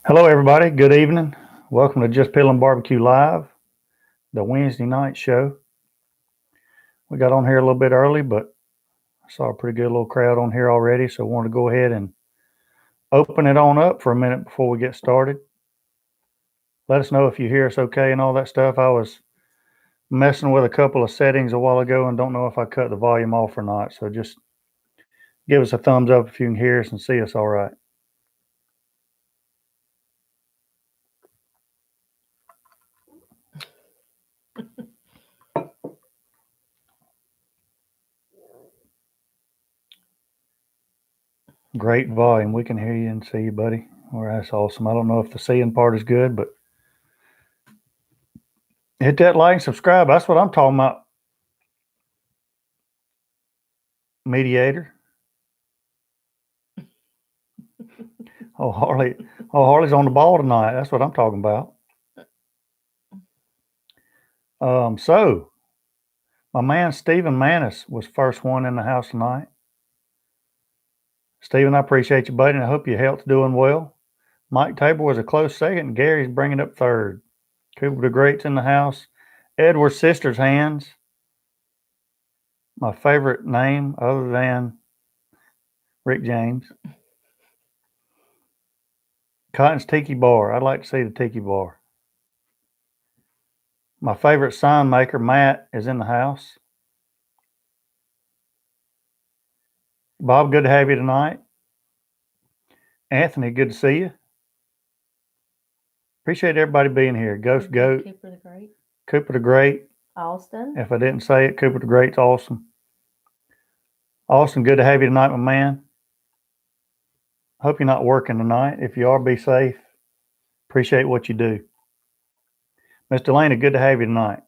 Hello, everybody. Good evening. Welcome to Jus Piddlin BBQ Live, the Wednesday night show. We got on here a little bit early, but I saw a pretty good little crowd on here already, so I wanted to go ahead and open it on up for a minute before we get started. Let us know if you hear us okay and all that stuff. I was messing with a couple of settings a while ago and don't know if I cut the volume off or not, so just give us a thumbs up if you can hear us and see us all right. Great volume. We can hear you and see you, buddy. Well, that's awesome. I don't know if the seeing part is good, but hit that like and subscribe. That's what I'm talking about. Mediator. Oh, Harley's on the ball tonight. That's what I'm talking about. So my man Stephen Manis was first one in the house tonight. Stephen, I appreciate you, buddy, and I hope your health's doing well. Mike Tabor was a close second, and Gary's bringing up third. Cooper the Great's in the house. Edward's sister's hands. My favorite name other than Rick James. Cotton's Tiki Bar. I'd like to see the Tiki Bar. My favorite sign maker, Matt, is in the house. Bob, good to have you tonight. Anthony, good to see you. Appreciate everybody being here. Ghost Goat. Cooper the Great. Cooper the Great. Austin. If I didn't say it, Cooper the Great's awesome. Austin, good to have you tonight, my man. Hope you're not working tonight. If you are, be safe. Appreciate what you do. Mr. Lana, good to have you tonight.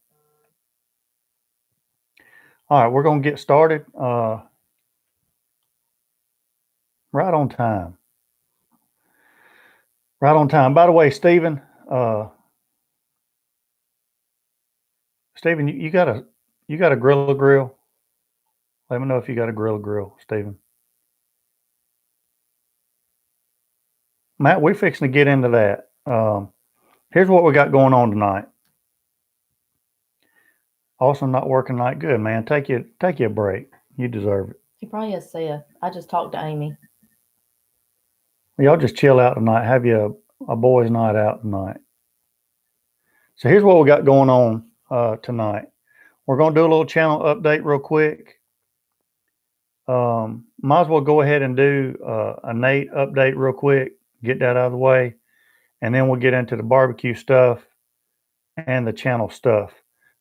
All right, we're going to get started right on time. Right on time. By the way, Stephen, you got a Grilla Grill? Let me know if you got a Grilla Grill, Stephen. Matt, we're fixing to get into that. Here's what we got going on tonight. Also not working tonight. Good, man. Take you a break. You deserve it. He probably has said, I just talked to Amy. Y'all just chill out tonight. Have you a boys' night out tonight. So here's what we got going on tonight. We're going to do a little channel update real quick. Might as well go ahead and do a Nate update real quick. Get that out of the way. And then we'll get into the barbecue stuff and the channel stuff.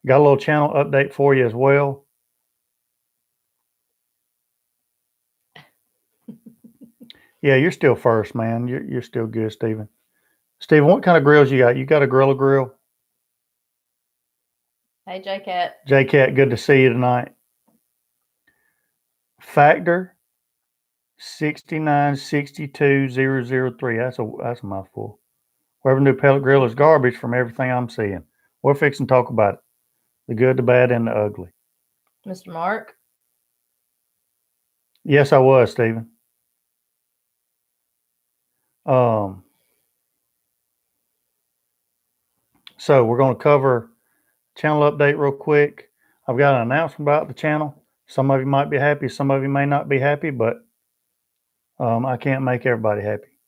Got a little channel update for you as well. Yeah, you're still first, man. You're still good, Stephen. Stephen, what kind of grills you got? You got a Grilla Grill? Hey, J-Cat. J-Cat, good to see you tonight. Factor 6962003. That's a mouthful. Whoever knew pellet grill is garbage from everything I'm seeing. We're fixing to talk about it. The good, the bad, and the ugly. Mr. Mark? Yes, I was, Stephen. So we're going to cover channel update real quick. I've got an announcement about the channel. Some of you might be happy, some of you may not be happy, but I can't make everybody happy.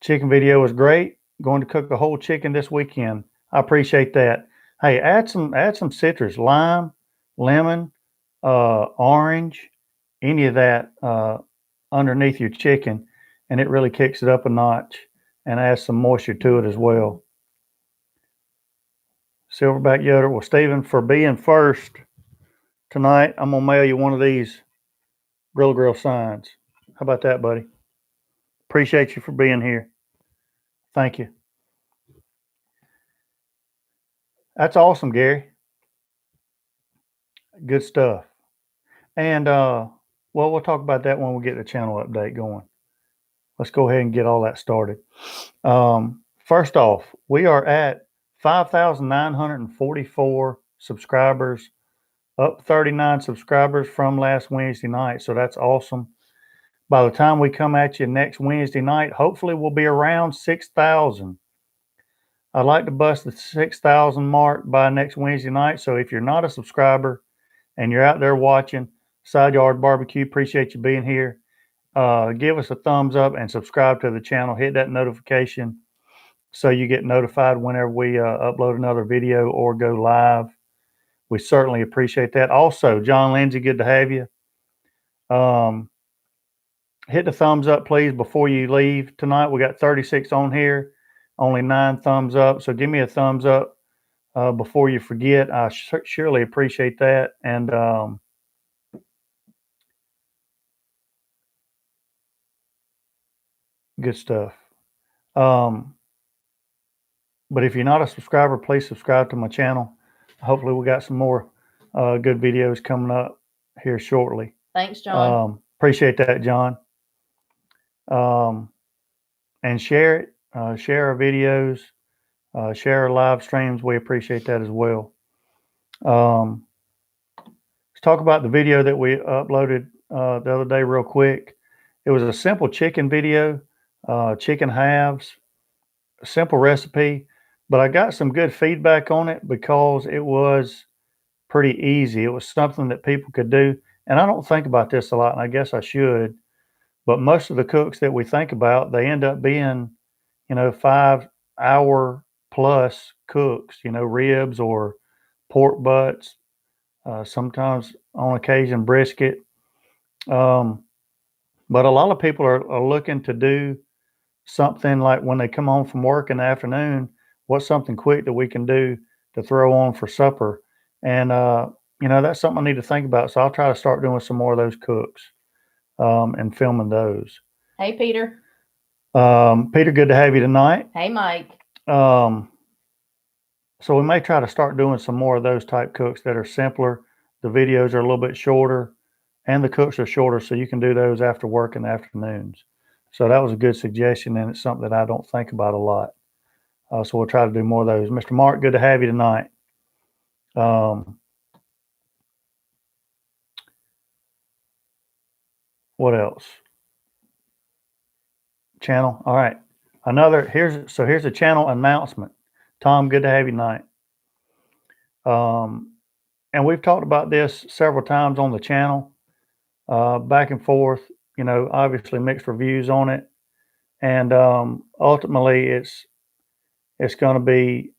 Chicken video was great. Going to cook a whole chicken this weekend. I appreciate that. Hey, add some citrus, lime, lemon, orange, any of that underneath your chicken, and it really kicks it up a notch and adds some moisture to it as well. Silverbac Yoder. Well, Stephen, for being first tonight, I'm going to mail you one of these Grilla Grill signs. How about that, buddy? Appreciate you for being here. Thank you. That's awesome, Gary. Good stuff. And, well, we'll talk about that when we get the channel update going. Let's go ahead and get all that started. First off, we are at 5,944 subscribers, up 39 subscribers from last Wednesday night. So that's awesome. By the time we come at you next Wednesday night, hopefully we'll be around 6,000. I'd like to bust the 6,000 mark by next Wednesday night. So if you're not a subscriber and you're out there watching Side Yard Barbecue, appreciate you being here. Give us a thumbs up and subscribe to the channel. Hit that notification so you get notified whenever we upload another video or go live. We certainly appreciate that. Also, John Lindsay, good to have you. Hit the thumbs up, please, before you leave tonight. We got 36 on here, only 9 thumbs up. So give me a thumbs up before you forget. I surely appreciate that. And good stuff. But if you're not a subscriber, please subscribe to my channel. Hopefully we got some more good videos coming up here shortly. Thanks, John. Appreciate that, John. And share it. Share our videos. Share our live streams. We appreciate that as well. Let's talk about the video that we uploaded the other day real quick. It was a simple chicken video, chicken halves, a simple recipe, but I got some good feedback on it because it was pretty easy. It was something that people could do. And I don't think about this a lot, and I guess I should, but most of the cooks that we think about, they end up being, 5-hour plus cooks, ribs or pork butts, sometimes on occasion brisket. But a lot of people are looking to do something like when they come home from work in the afternoon, what's something quick that we can do to throw on for supper? And, that's something I need to think about. So I'll try to start doing some more of those cooks and filming those. Hey, Peter. Peter, good to have you tonight. Hey, Mike. So we may try to start doing some more of those type cooks that are simpler. The videos are a little bit shorter and the cooks are shorter, so you can do those after work in the afternoons. So that was a good suggestion, and it's something that I don't think about a lot. So we'll try to do more of those. Mr. Mark, good to have you tonight. What else? Channel. All right. Here's a channel announcement. Tom, good to have you tonight. And we've talked about this several times on the channel, back and forth, obviously mixed reviews on it. And ultimately it's going to be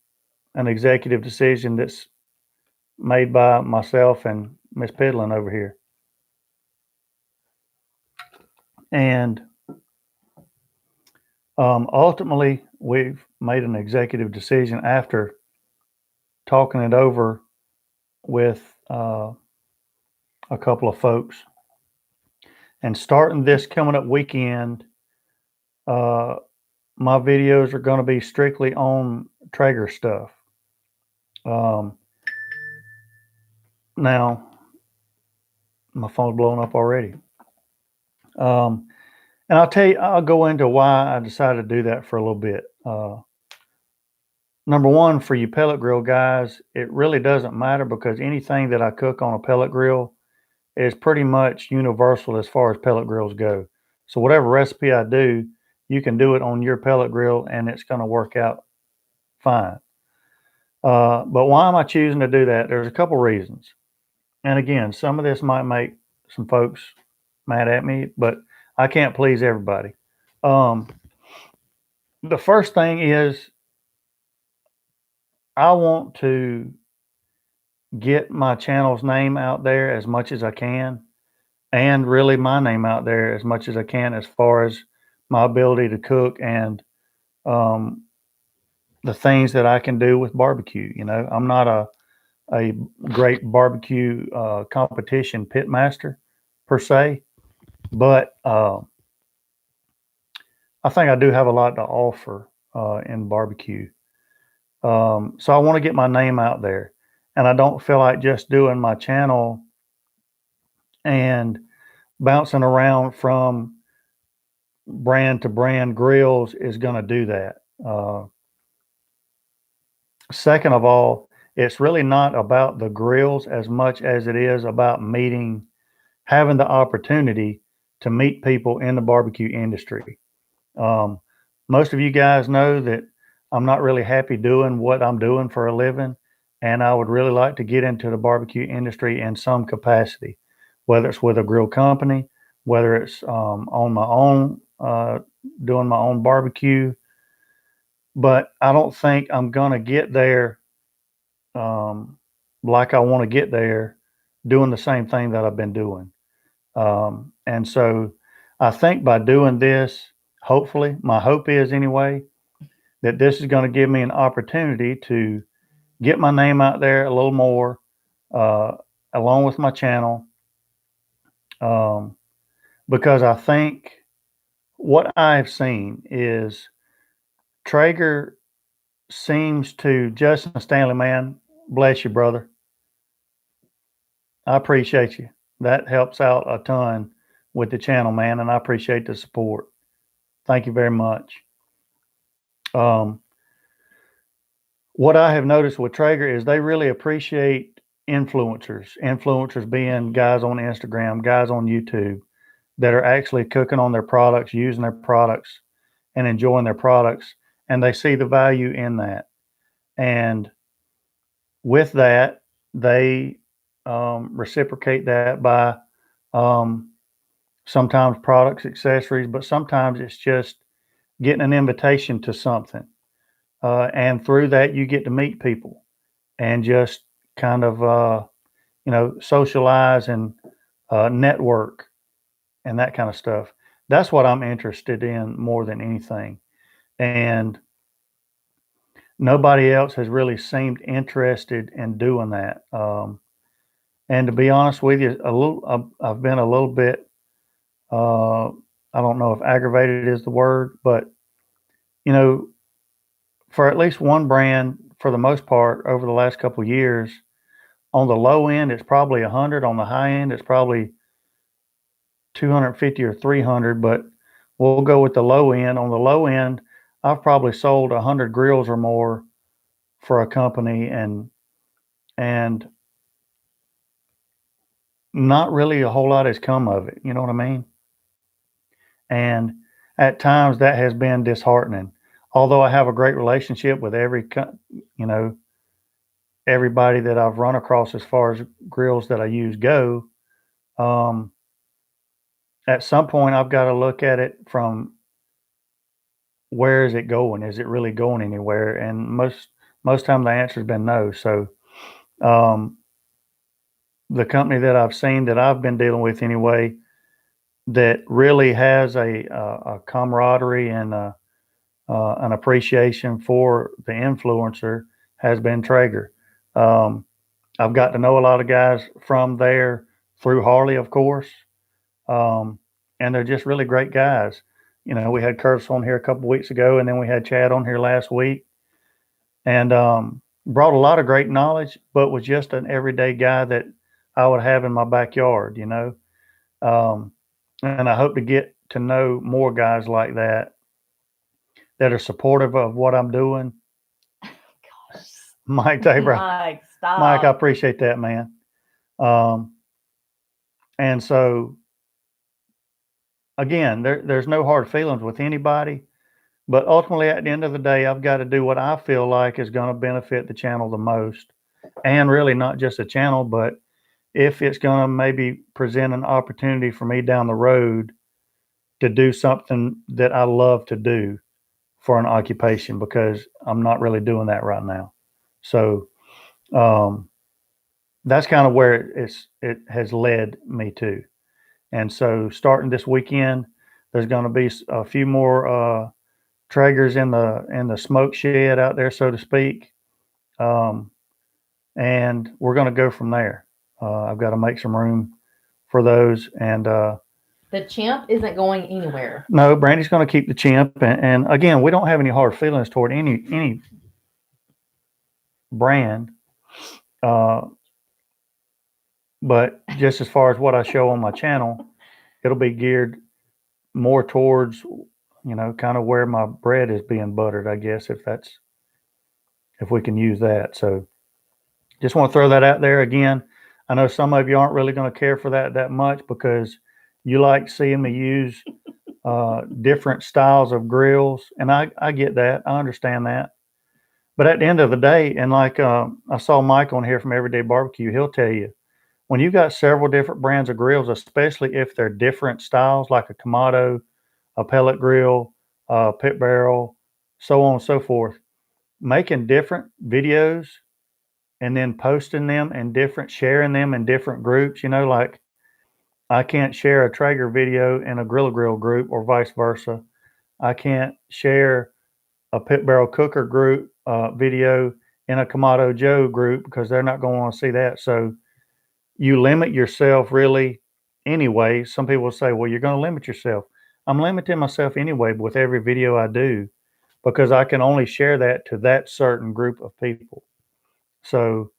an executive decision that's made by myself and Miss Piddlin over here. And ultimately, we've made an executive decision after talking it over with a couple of folks. And starting this coming up weekend, my videos are going to be strictly on Traeger stuff. Now, my phone's blowing up already. And I'll go into why I decided to do that for a little bit. Number one, for you pellet grill guys, it really doesn't matter because anything that I cook on a pellet grill is pretty much universal as far as pellet grills go. So whatever recipe I do, you can do it on your pellet grill and it's going to work out fine. But why am I choosing to do that? There's a couple reasons. And again, some of this might make some folks mad at me, but I can't please everybody. The first thing is I want to get my channel's name out there as much as I can, and really my name out there as much as I can as far as my ability to cook and the things that I can do with barbecue. I'm not a great barbecue competition pit master per se, but I think I do have a lot to offer in barbecue. So I want to get my name out there, and I don't feel like just doing my channel and bouncing around from brand to brand grills is going to do that. Second of all, it's really not about the grills as much as it is about having the opportunity to meet people in the barbecue industry. Most of you guys know that I'm not really happy doing what I'm doing for a living, and I would really like to get into the barbecue industry in some capacity, whether it's with a grill company, whether it's on my own, doing my own barbecue. But I don't think I'm going to get there like I want to get there doing the same thing that I've been doing. And so I think by doing this, hopefully, my hope is anyway, that this is going to give me an opportunity to get my name out there a little more, uh, along with my channel. Because I think what I've seen is Traeger seems to, Justin Stanley, man, bless you, brother. I appreciate you. That helps out a ton with the channel, man, and I appreciate the support. Thank you very much. What I have noticed with Traeger is they really appreciate influencers being guys on Instagram, guys on YouTube that are actually cooking on their products, using their products, and enjoying their products, and they see the value in that. And with that, they reciprocate that by sometimes products, accessories, but sometimes it's just getting an invitation to something. And through that, you get to meet people and just kind of, socialize and network and that kind of stuff. That's what I'm interested in more than anything. And nobody else has really seemed interested in doing that. And to be honest with you, I've been a little bit, I don't know if aggravated is the word, but you know, for at least one brand, for the most part, over the last couple of years, on the low end, it's probably 100. On the high end, it's probably 250 or 300. But we'll go with the low end. On the low end, I've probably sold 100 grills or more for a company, and not really a whole lot has come of it. You know what I mean? And at times that has been disheartening. Although I have a great relationship with everybody that I've run across as far as grills that I use go, at some point I've got to look at it from where is it going? Is it really going anywhere? And most time the answer has been no. So the company that I've seen that I've been dealing with anyway, that really has a camaraderie and an appreciation for the influencer has been Traeger. I've got to know a lot of guys from there through Harley, of course, and they're just really great guys. You know, we had Curtis on here a couple of weeks ago, and then we had Chad on here last week, and brought a lot of great knowledge, but was just an everyday guy that I would have in my backyard, you know. And I hope to get to know more guys like that are supportive of what I'm doing. Gosh. Mike Tabor. Mike, stop. Mike, I appreciate that, man. And so, again, there's no hard feelings with anybody, but ultimately at the end of the day, I've got to do what I feel like is going to benefit the channel the most. And really not just the channel, but if it's going to maybe present an opportunity for me down the road to do something that I love to do for an occupation, because I'm not really doing that right now. So that's kind of where it has led me to. And so starting this weekend, there's going to be a few more Traegers in the smoke shed out there, so to speak. And we're going to go from there. I've got to make some room for those. And the Chimp isn't going anywhere. No, Brandy's going to keep the Chimp. And again, we don't have any hard feelings toward any brand. But just as far as what I show on my channel, it'll be geared more towards, kind of where my bread is being buttered, I guess, if we can use that. So just want to throw that out there again. I know some of you aren't really going to care for that much because You like seeing me use different styles of grills, and I get that. I understand that. But at the end of the day, and like I saw Mike on here from Everyday Barbecue, he'll tell you when you got several different brands of grills, especially if they're different styles, like a Kamado, a pellet grill, a pit barrel, so on and so forth, making different videos and then posting them in different, sharing them in different groups, like I can't share a Traeger video in a Grilla Grill group or vice versa. I can't share a pit barrel cooker group video in a Kamado Joe group because they're not going to want to see that. So you limit yourself really anyway. Some people say, well, you're going to limit yourself. I'm limiting myself anyway with every video I do because I can only share that to that certain group of people. So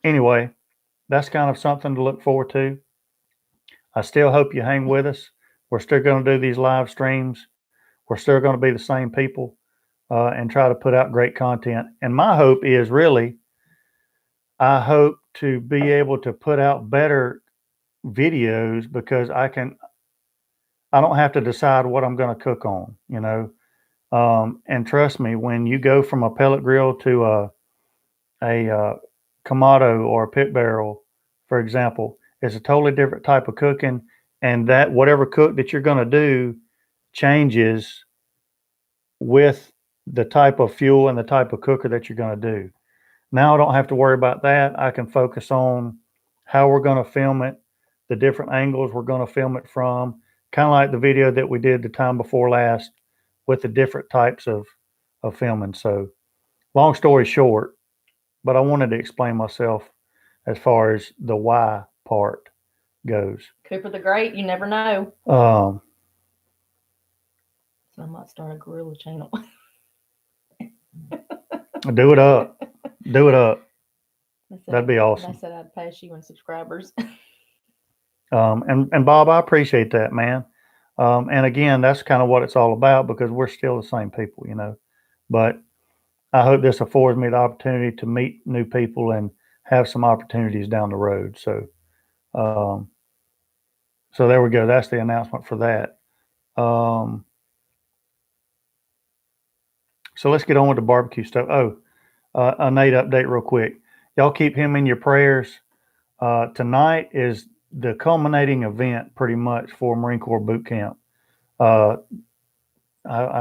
anyway, that's kind of something to look forward to. I still hope you hang with us. We're still going to do these live streams. We're still going to be the same people and try to put out great content. And my hope is really, I hope to be able to put out better videos because I don't have to decide what I'm going to cook on, and trust me, when you go from a pellet grill to a Kamado or a pit barrel, for example, it's a totally different type of cooking, and that whatever cook that you're going to do changes with the type of fuel and the type of cooker that you're going to do. Now I don't have to worry about that. I can focus on how we're going to film it, the different angles we're going to film it from, kind of like the video that we did the time before last with the different types of filming. So long story short, but I wanted to explain myself as far as the why part goes. Cooper the Great, you never know. Um, So I might start a gorilla channel. do it up. Do it up. Said, That'd be awesome. I said I'd pass you in subscribers. And Bob, I appreciate that, man. And again, that's kind of what it's all about because we're still the same people, But I hope this affords me the opportunity to meet new people and have some opportunities down the road. So, so there we go. That's the announcement for that. So let's get on with the barbecue stuff. A Nate update real quick. Y'all keep him in your prayers. Tonight is the culminating event pretty much for Marine Corps boot camp. I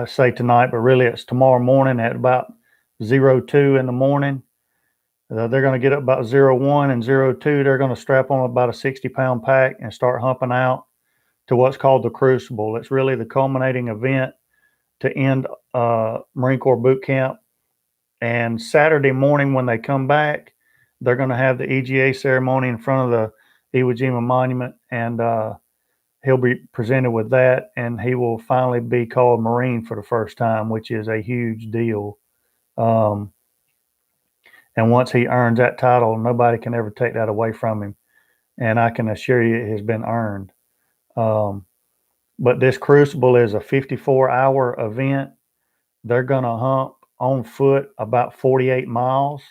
say tonight, but really it's tomorrow morning at about 02 in the morning. They're going to get up about 01 and 02. They're going to strap on about a 60-pound pack and start humping out to what's called the Crucible. It's really the culminating event to end Marine Corps boot camp. And Saturday morning when they come back, they're going to have the EGA ceremony in front of the Iwo Jima Monument, and he'll be presented with that, and he will finally be called Marine for the first time, which is a huge deal. And once he earns that title, nobody can ever take that away from him. And I can assure you it has been earned. But this Crucible is a 54-hour event. They're going to hump on foot about 48 miles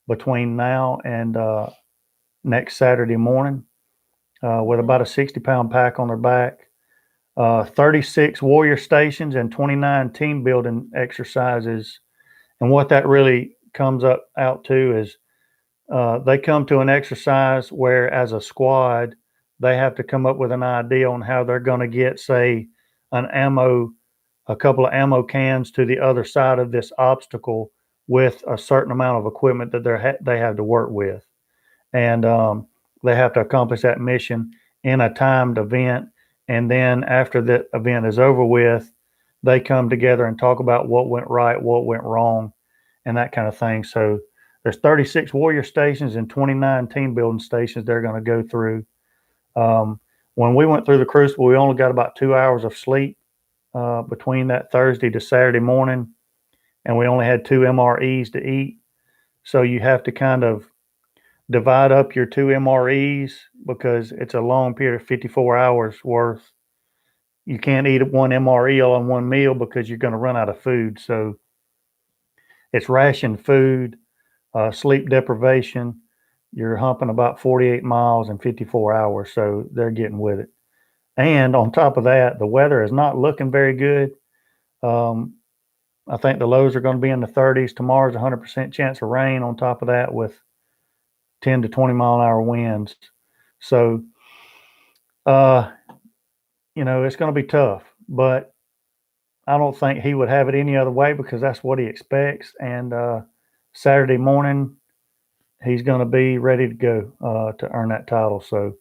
between now and next Saturday morning with about a 60-pound pack on their back. 36 warrior stations and 29 team building exercises. And what that really comes out to is they come to an exercise where as a squad, they have to come up with an idea on how they're going to get, say, a couple of ammo cans to the other side of this obstacle with a certain amount of equipment that they have to work with. And they have to accomplish that mission in a timed event. And then after the event is over with, they come together and talk about what went right, what went wrong, and that kind of thing. So there's 36 warrior stations and 29 team building stations they're going to go through. When we went through the Crucible, we only got about 2 hours of sleep between that Thursday to Saturday morning, and we only had 2 MREs to eat. So you have to kind of divide up your 2 MREs because it's a long period of 54 hours worth. You can't eat one MRE all in one meal because you're going to run out of food. So it's ration food, sleep deprivation, you're humping about 48 miles in 54 hours. So they're getting with it. And on top of that, the weather is not looking very good. I think the lows are going to be in the 30s. Tomorrow's 100% chance of rain on top of that with 10 to 20 mile an hour winds. So, it's going to be tough, but I don't think he would have it any other way because that's what he expects. And Saturday morning, he's going to be ready to go to earn that title. So,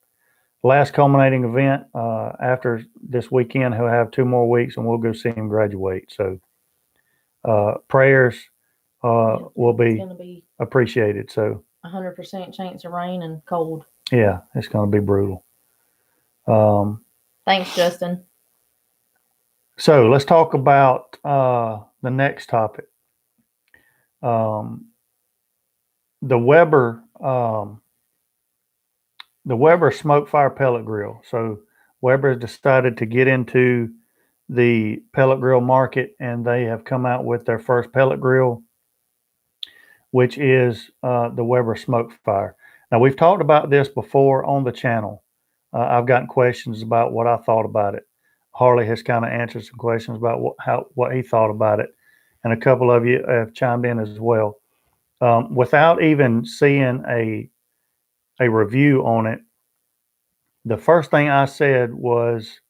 last culminating event after this weekend, he'll have 2 more weeks, and we'll go see him graduate. So, prayers will be appreciated. So, 100% chance of rain and cold. Yeah, it's going to be brutal. Thanks, Justin. So let's talk about the next topic. The Weber Smokefire pellet grill. So Weber has decided to get into the pellet grill market, and they have come out with their first pellet grill, which is the Weber Smokefire. Now, we've talked about this before on the channel. I've gotten questions about what I thought about it. Harley has kind of answered some questions about what he thought about it, and a couple of you have chimed in as well. Without even seeing a review on it, the first thing I said was,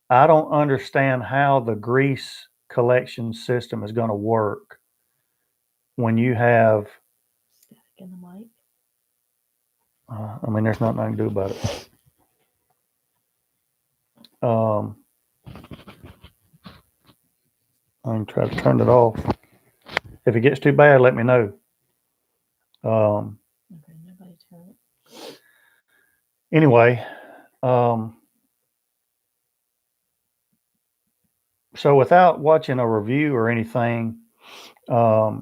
I don't understand how the grease collection system is going to work when you have. Static in the mic. There's nothing I can do about it. I can try to turn it off. If it gets too bad, let me know. Okay, nobody turn it. Anyway, so without watching a review or anything, that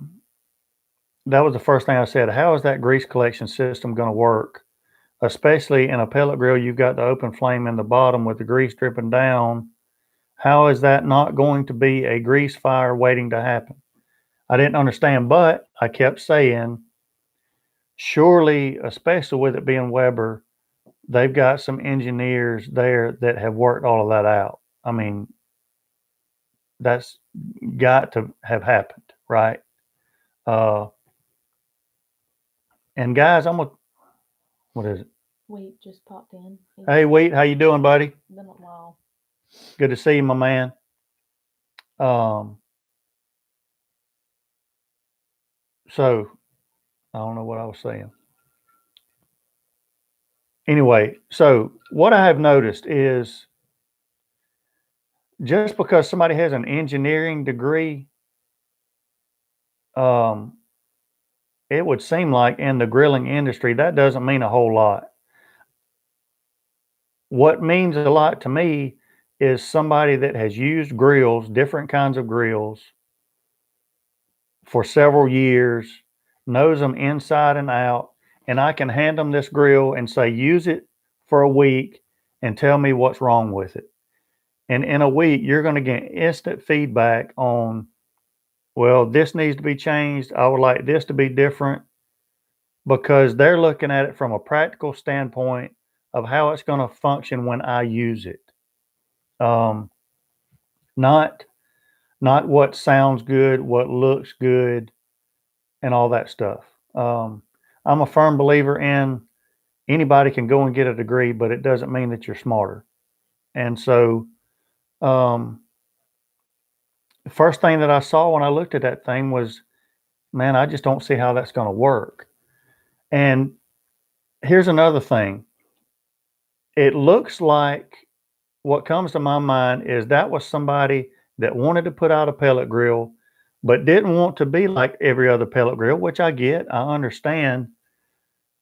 was the first thing I said. How is that grease collection system going to work? Especially in a pellet grill, you've got the open flame in the bottom with the grease dripping down. How is that not going to be a grease fire waiting to happen? I didn't understand, but I kept saying, surely, especially with it being Weber, they've got some engineers there that have worked all of that out. I mean, that's got to have happened, right? And guys, what is it? Wheat just popped in. Hey, Wheat, how you doing, buddy? Been a while. Good to see you, my man. So I don't know what I was saying. Anyway, so what I have noticed is just because somebody has an engineering degree, it would seem like in the grilling industry, that doesn't mean a whole lot. What means a lot to me is somebody that has used grills, different kinds of grills, for several years, knows them inside and out, and I can hand them this grill and say, use it for a week and tell me what's wrong with it. And in a week, you're going to get instant feedback on, well, this needs to be changed. I would like this to be different, because they're looking at it from a practical standpoint of how it's going to function when I use it. Not what sounds good, what looks good, and all that stuff. I'm a firm believer in anybody can go and get a degree, but it doesn't mean that you're smarter. And so, the first thing that I saw when I looked at that thing was, man, I just don't see how that's going to work. And here's another thing. It looks like, what comes to my mind is that was somebody that wanted to put out a pellet grill, but didn't want to be like every other pellet grill, which I get, I understand.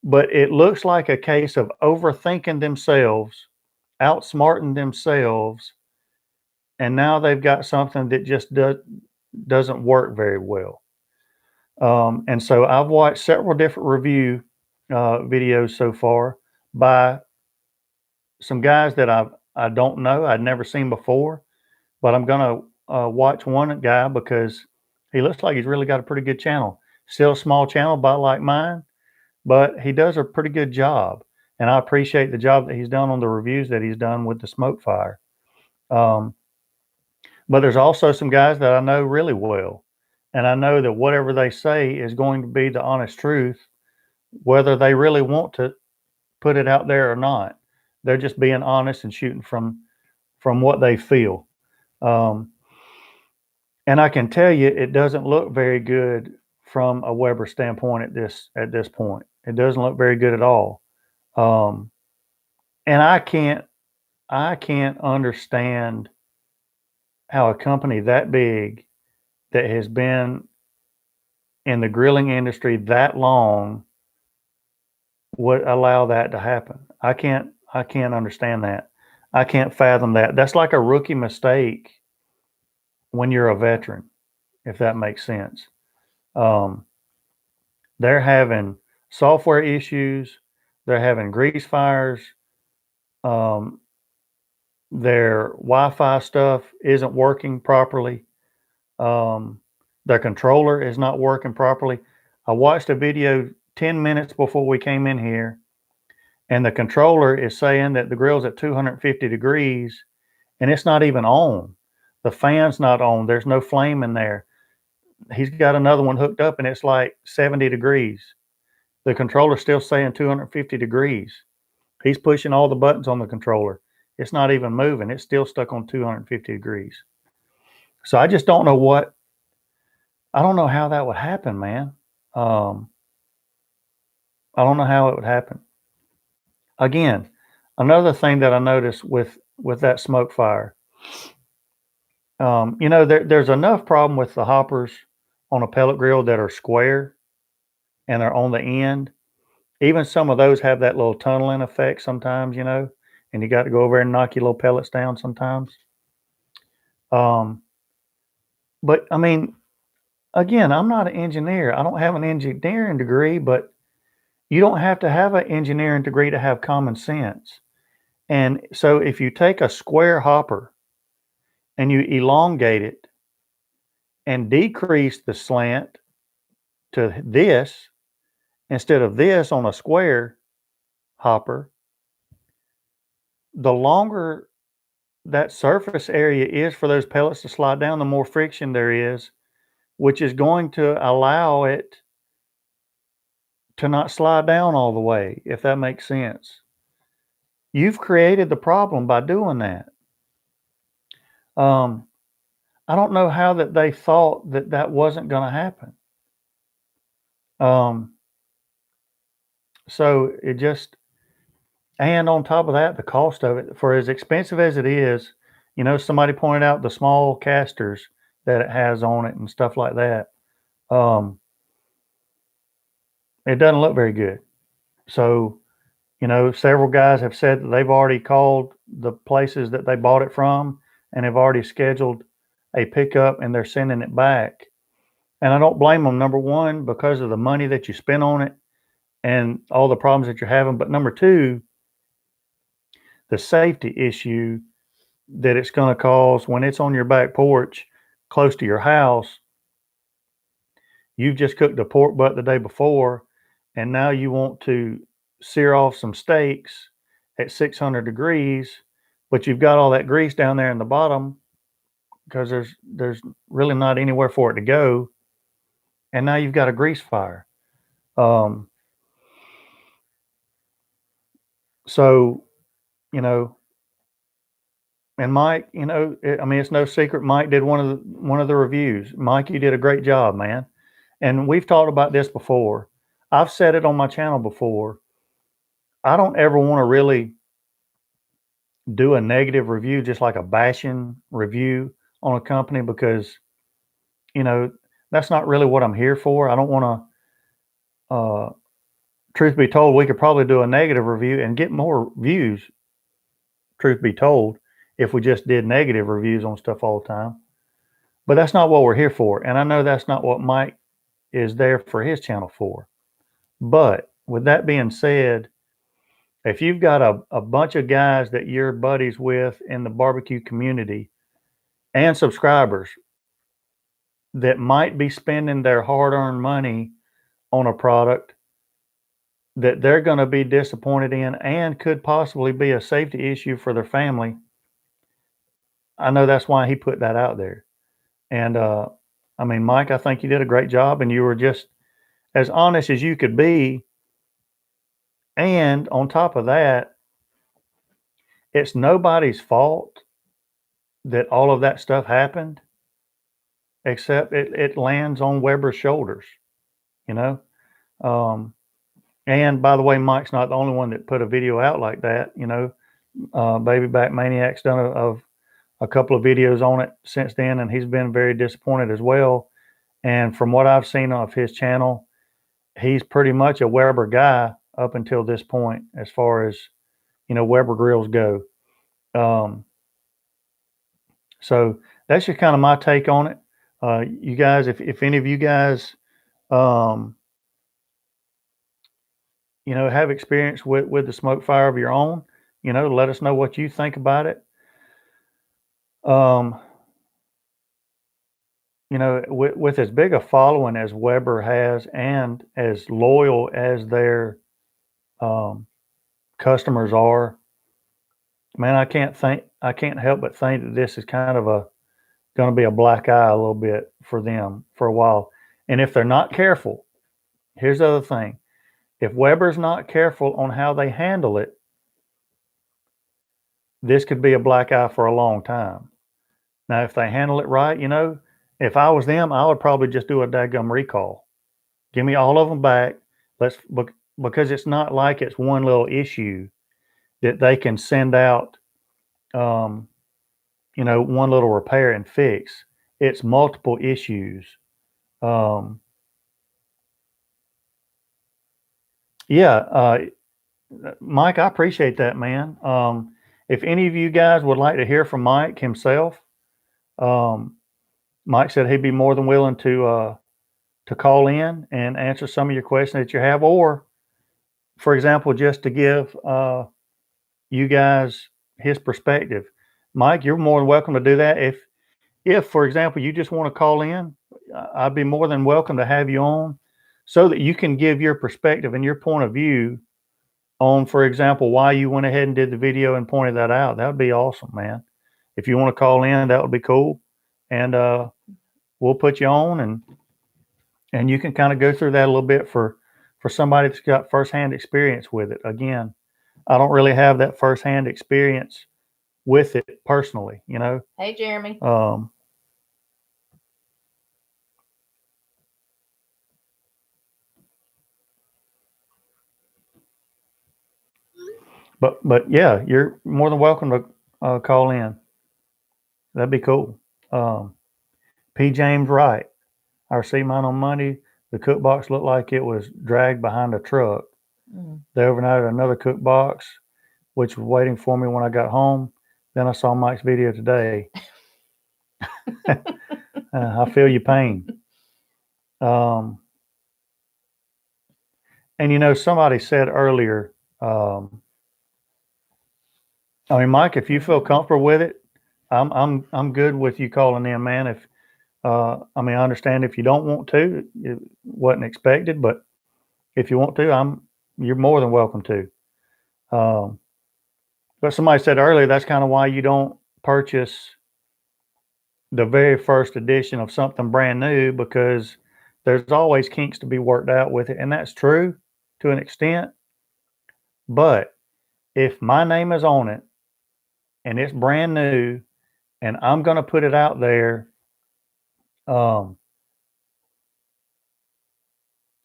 But it looks like a case of overthinking themselves, outsmarting themselves, and now they've got something that just doesn't work very well. And so I've watched several different review videos so far by some guys that I don't know, I'd never seen before, but I'm going to watch one guy because he looks like he's really got a pretty good channel. Still a small channel, about like mine, but he does a pretty good job. And I appreciate the job that he's done on the reviews that he's done with the Smokefire. But there's also some guys that I know really well. And I know that whatever they say is going to be the honest truth, whether they really want to put it out there or not. They're just being honest and shooting from what they feel. Um, and I can tell you, it doesn't look very good from a Weber standpoint at this point. It doesn't look very good at all. And I can't understand how a company that big that has been in the grilling industry that long would allow that to happen. I can't understand that. I can't fathom that. That's like a rookie mistake when you're a veteran, if that makes sense. They're having software issues. They're having grease fires. Their Wi-Fi stuff isn't working properly. Their controller is not working properly. I watched a video 10 minutes before we came in here, and the controller is saying that the grill's at 250 degrees, and it's not even on. The fan's not on. There's no flame in there. He's got another one hooked up, and it's like 70 degrees. The controller's still saying 250 degrees. He's pushing all the buttons on the controller. It's not even moving. It's still stuck on 250 degrees. So I just don't know I don't know how that would happen, man. I don't know how it would happen. Again, another thing that I noticed with that Smokefire, there's enough problem with the hoppers on a pellet grill that are square and are on the end. Even some of those have that little tunneling effect sometimes, and you got to go over and knock your little pellets down sometimes. But I mean, again, I'm not an engineer. I don't have an engineering degree, but you don't have to have an engineering degree to have common sense. And so if you take a square hopper and you elongate it and decrease the slant to this instead of this on a square hopper, the longer that surface area is for those pellets to slide down, the more friction there is, which is going to allow it to not slide down all the way, if that makes sense. You've created the problem by doing that. I don't know how that they thought that that wasn't going to happen. So it just, and on top of that, the cost of it, for as expensive as it is, somebody pointed out the small casters that it has on it and stuff like that. It doesn't look very good. So, several guys have said that they've already called the places that they bought it from and have already scheduled a pickup and they're sending it back. And I don't blame them, number one, because of the money that you spend on it and all the problems that you're having. But number two, the safety issue that it's going to cause when it's on your back porch close to your house. You've just cooked a pork butt the day before, and now you want to sear off some steaks at 600 degrees, but you've got all that grease down there in the bottom because there's really not anywhere for it to go. And now you've got a grease fire. So, and Mike, it's no secret. Mike did one of the reviews. Mike, you did a great job, man. And we've talked about this before. I've said it on my channel before. I don't ever want to really do a negative review, just like a bashing review on a company, because, that's not really what I'm here for. I don't want to, truth be told, we could probably do a negative review and get more views, truth be told, if we just did negative reviews on stuff all the time. But that's not what we're here for. And I know that's not what Mike is there for his channel for. But with that being said, if you've got a bunch of guys that you're buddies with in the barbecue community and subscribers that might be spending their hard-earned money on a product that they're going to be disappointed in and could possibly be a safety issue for their family. I know that's why he put that out there. And I mean, Mike, I think you did a great job, and you were just as honest as you could be. And on top of that, it's nobody's fault that all of that stuff happened, except it lands on Weber's shoulders, you know? And by the way, Mike's not the only one that put a video out like that, you know? Baby Back Maniac's done a couple of videos on it since then, and he's been very disappointed as well. And from what I've seen of his channel, he's pretty much a Weber guy up until this point, as far as, you know, Weber grills go. So that's just kind of my take on it. You guys, if any of you guys, you know, have experience with the Smokefire of your own, you know, let us know what you think about it. You know, with as big a following as Weber has, and as loyal as their customers are, man, I can't help but think that this is kind of going to be a black eye a little bit for them for a while. And if they're not careful, here's the other thing: if Weber's not careful on how they handle it, this could be a black eye for a long time. Now, if they handle it right, you know, if I was them, I would probably just do a dadgum recall. Give me all of them back. Because it's not like it's one little issue that they can send out, you know, one little repair and fix. It's multiple issues. Yeah, Mike, I appreciate that, man. If any of you guys would like to hear from Mike himself, Mike said he'd be more than willing to call in and answer some of your questions that you have, or, for example, just to give you guys his perspective. Mike, you're more than welcome to do that. If, for example, you just want to call in, I'd be more than welcome to have you on, so that you can give your perspective and your point of view on, for example, why you went ahead and did the video and pointed that out. That would be awesome, man. If you want to call in, that would be cool. And we'll put you on, and you can kind of go through that a little bit for somebody that's got firsthand experience with it. Again, I don't really have that firsthand experience with it personally, you know. Hey, Jeremy. But yeah, you're more than welcome to call in. That'd be cool. P. James Wright, I received mine on Monday. The cook box looked like it was dragged behind a truck. They overnighted another cook box, which was waiting for me when I got home. Then I saw Mike's video today. I feel your pain. And you know, somebody said earlier, I mean, Mike, if you feel comfortable with it, I'm good with you calling in, man. If I mean, I understand if you don't want to, it wasn't expected, but if you want to, you're more than welcome to. But somebody said earlier, that's kind of why you don't purchase the very first edition of something brand new, because there's always kinks to be worked out with it. And that's true to an extent. But if my name is on it and it's brand new and I'm going to put it out there, I'm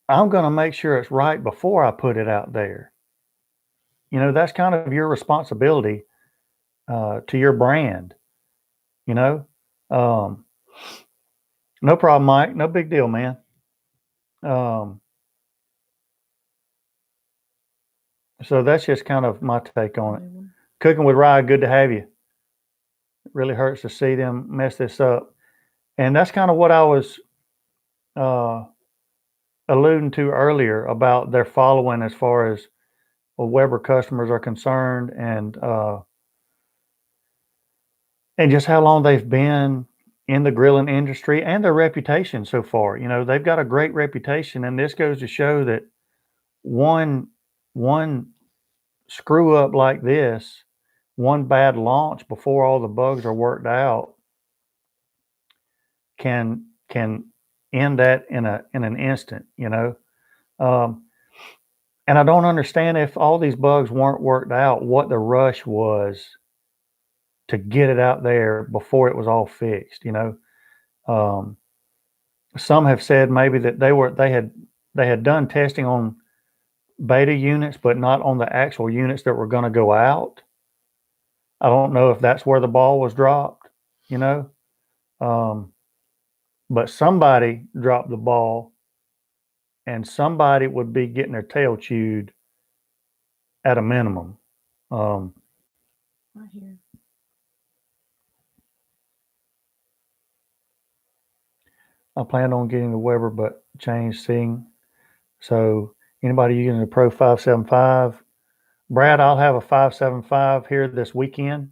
going to make sure it's right before I put it out there. You know, that's kind of your responsibility to your brand, you know. No problem, Mike. No big deal, man. So that's just kind of my take on it. Cooking with Rye, good to have you. It really hurts to see them mess this up. And that's kind of what I was alluding to earlier about their following as far as Weber customers are concerned, and just how long they've been in the grilling industry and their reputation so far. You know, they've got a great reputation, and this goes to show that, one, one screw up like this, one bad launch before all the bugs are worked out can end that in an instant, you know. And I don't understand, if all these bugs weren't worked out, what the rush was to get it out there before it was all fixed, you know. Some have said maybe that they had done testing on beta units, but not on the actual units that were going to go out. I don't know if that's where the ball was dropped, you know. But somebody dropped the ball, and somebody would be getting their tail chewed at a minimum. Right here. I planned on getting the Weber, but changed seeing. So anybody using the Pro 575, Brad, I'll have a 575 here this weekend.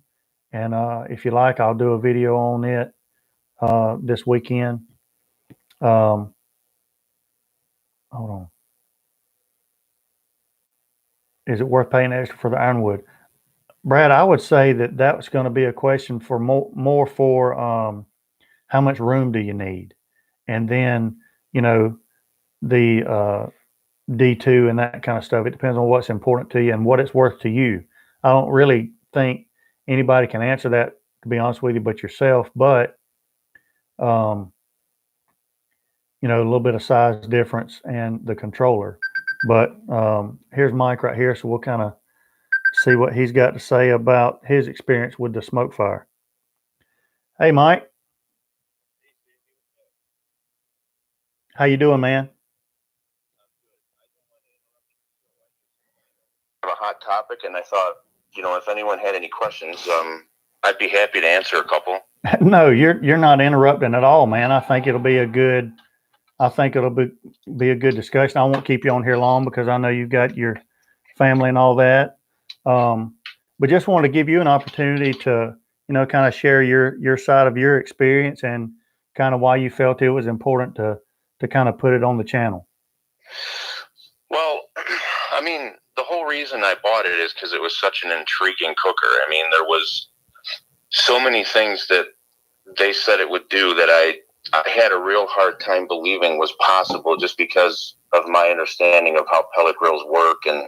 And if you like, I'll do a video on it this weekend. Hold on. Is it worth paying extra for the ironwood? Brad, I would say that that's going to be a question for more for how much room do you need? And then, you know, the D2 and that kind of stuff. It depends on what's important to you and what it's worth to you. I don't really think anybody can answer that, to be honest with you, but yourself. But, you know, a little bit of size difference and the controller. But here's Mike right here, so we'll kind of see what he's got to say about his experience with the Smokefire. Hey, Mike. How you doing, man? A hot topic, and I thought, you know, if anyone had any questions, I'd be happy to answer a couple. No, you're not interrupting at all, man. I think it'll be a good discussion. I won't keep you on here long because I know you've got your family and all that. But just wanted to give you an opportunity to, you know, kind of share your side of your experience and kind of why you felt it was important to kind of put it on the channel. Well, I mean, the whole reason I bought it is because it was such an intriguing cooker. I mean, there was so many things that they said it would do that I had a real hard time believing was possible, just because of my understanding of how pellet grills work. And,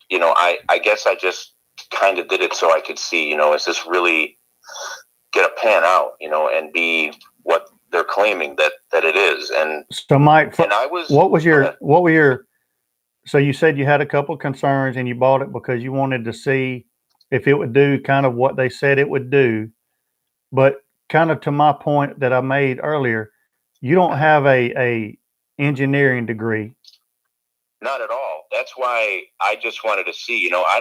you know, I guess I just kind of did it so I could see, you know, is this really going to pan out, you know, and be what they're claiming that it is. And so, Mike, and I was, what were your, so you said you had a couple concerns and you bought it because you wanted to see if it would do kind of what they said it would do. But kind of to my point that I made earlier, you don't have a engineering degree. Not at all. That's why I just wanted to see, you know, I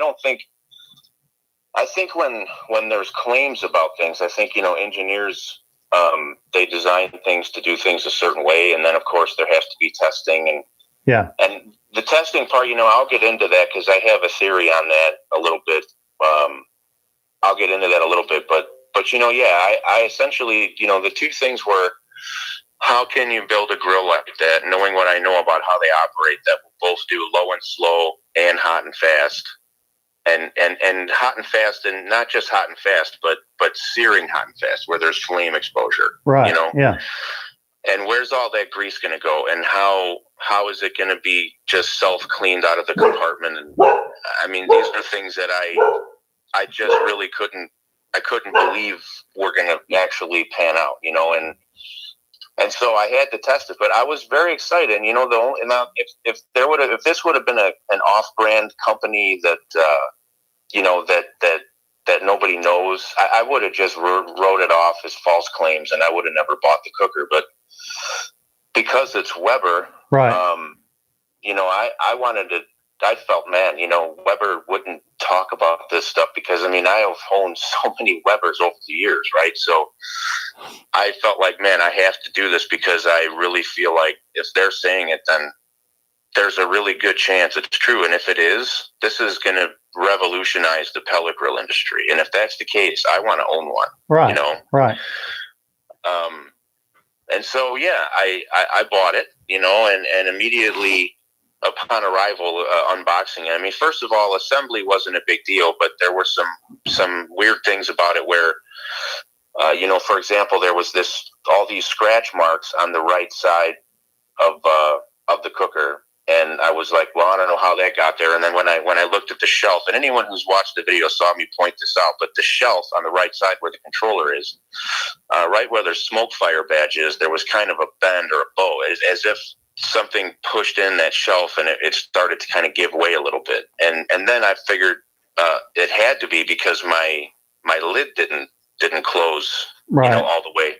think when there's claims about things, I think, you know, engineers, they design things to do things a certain way. And then, of course, there has to be testing. And yeah. And the testing part, you know, I'll get into that because I have a theory on that a little bit. I'll get into that a little bit. But you know, yeah, I essentially, you know, the two things were, how can you build a grill like that, knowing what I know about how they operate, that will both do low and slow and hot and fast. And hot and fast, and not just hot and fast, but searing hot and fast, where there's flame exposure. Right. You know? Yeah. And where's all that grease going to go? And how is it going to be just self-cleaned out of the compartment? And I mean, these are things that I just really couldn't believe were going to actually pan out, you know, and so I had to test it, but I was very excited. And, you know, if this would have been an off-brand company that, you know, that nobody knows, I would have just wrote it off as false claims, and I would have never bought the cooker. But because it's Weber, right. You know, I felt, man, you know, Weber wouldn't talk about this stuff because, I mean, I have owned so many Webers over the years, right? So I felt like, man, I have to do this because I really feel like if they're saying it, then there's a really good chance it's true. And if it is, this is going to revolutionize the pellet grill industry. And if that's the case, I want to own one. Right. You know? Right. And so, yeah, I bought it, you know, and immediately, upon arrival, unboxing it. I mean, first of all, assembly wasn't a big deal, but there were some weird things about it where, you know, for example, there was all these scratch marks on the right side of the cooker. And I was like, well, I don't know how that got there. And then when I looked at the shelf, and anyone who's watched the video saw me point this out, but the shelf on the right side where the controller is, right where their Smokefire badge is, there was kind of a bend or a bow, as if something pushed in that shelf and it started to kind of give way a little bit. And then I figured it had to be because my lid didn't close, Right. you know, all the way.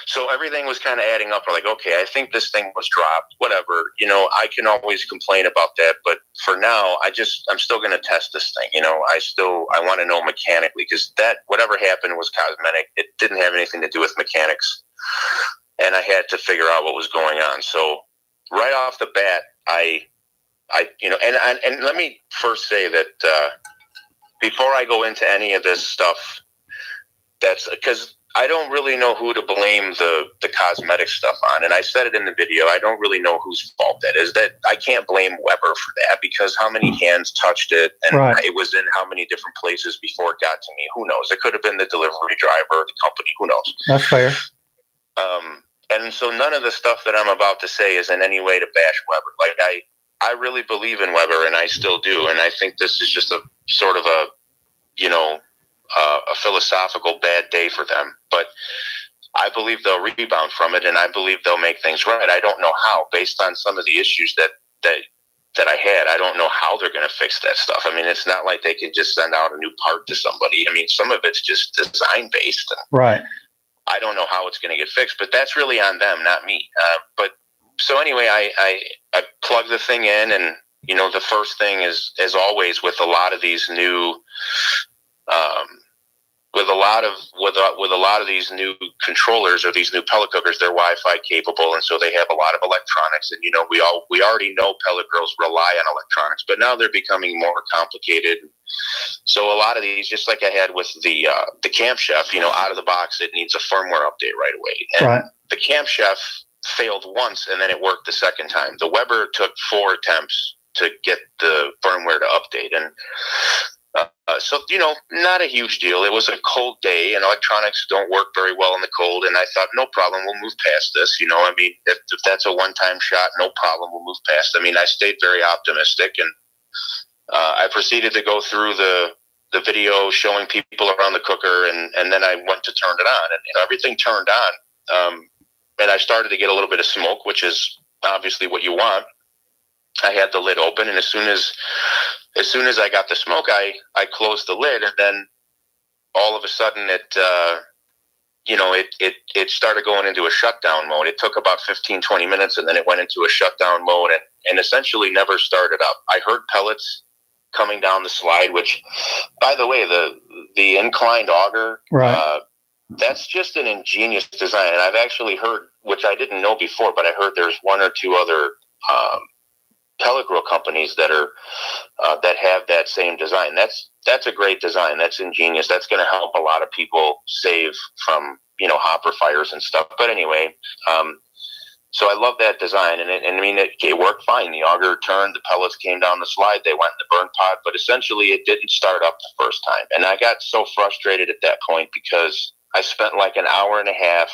So everything was kind of adding up. We're like, okay, I think this thing was dropped, whatever. You know, I can always complain about that. But for now, I'm still going to test this thing. You know, I want to know mechanically, because that, whatever happened was cosmetic. It didn't have anything to do with mechanics. And I had to figure out what was going on. So right off the bat, I you know, and let me first say that before I go into any of this stuff, that's because I don't really know who to blame the cosmetic stuff on. And I said it in the video, I don't really know whose fault that is. That I can't blame Weber for that, because how many hands touched it, and Right. it was in how many different places before it got to me. Who knows? It could have been the delivery driver, the company, who knows? That's fair. And so none of the stuff that I'm about to say is in any way to bash Weber. Like I really believe in Weber, and I still do. And I think this is just a sort of a, you know, a philosophical bad day for them. But I believe they'll rebound from it, and I believe they'll make things right. I don't know how, based on some of the issues that I had. I don't know how they're going to fix that stuff. I mean, it's not like they can just send out a new part to somebody. I mean, some of it's just design based. Right. I don't know how it's going to get fixed, but that's really on them, not me. But so anyway, I plug the thing in, and you know, the first thing is, as always, with a lot of these new, with a lot of these new controllers or these new pellet cookers, they're Wi-Fi capable, and so they have a lot of electronics. And you know, we already know pellet grills rely on electronics, but now they're becoming more complicated. So a lot of these, just like I had with the Camp Chef, you know, out of the box, it needs a firmware update right away. And Right. the Camp Chef failed once, and then it worked the second time. The Weber took 4 attempts to get the firmware to update, and so, you know, not a huge deal. It was a cold day, and electronics don't work very well in the cold. And I thought, no problem, we'll move past this. You know, I mean, if that's a one-time shot, no problem, we'll move past. I mean, I stayed very optimistic, and I proceeded to go through the video showing people around the cooker, and then I went to turn it on, and you know, everything turned on. And I started to get a little bit of smoke, which is obviously what you want. I had the lid open, and as soon as I got the smoke, I closed the lid, and then all of a sudden it started going into a shutdown mode. It took about 15-20 minutes, and then it went into a shutdown mode and essentially never started up. I heard pellets coming down the slide, which, by the way, the inclined auger, Right. that's just an ingenious design. And I've actually heard, which I didn't know before, but I heard there's 1 or 2 other pellet grill companies that have that same design. That's a great design. That's ingenious. That's going to help a lot of people save from, you know, hopper fires and stuff. But anyway, so I love that design, and I mean, it worked fine. The auger turned, the pellets came down the slide, they went in the burn pot, but essentially it didn't start up the first time. And I got so frustrated at that point because I spent like an hour and a half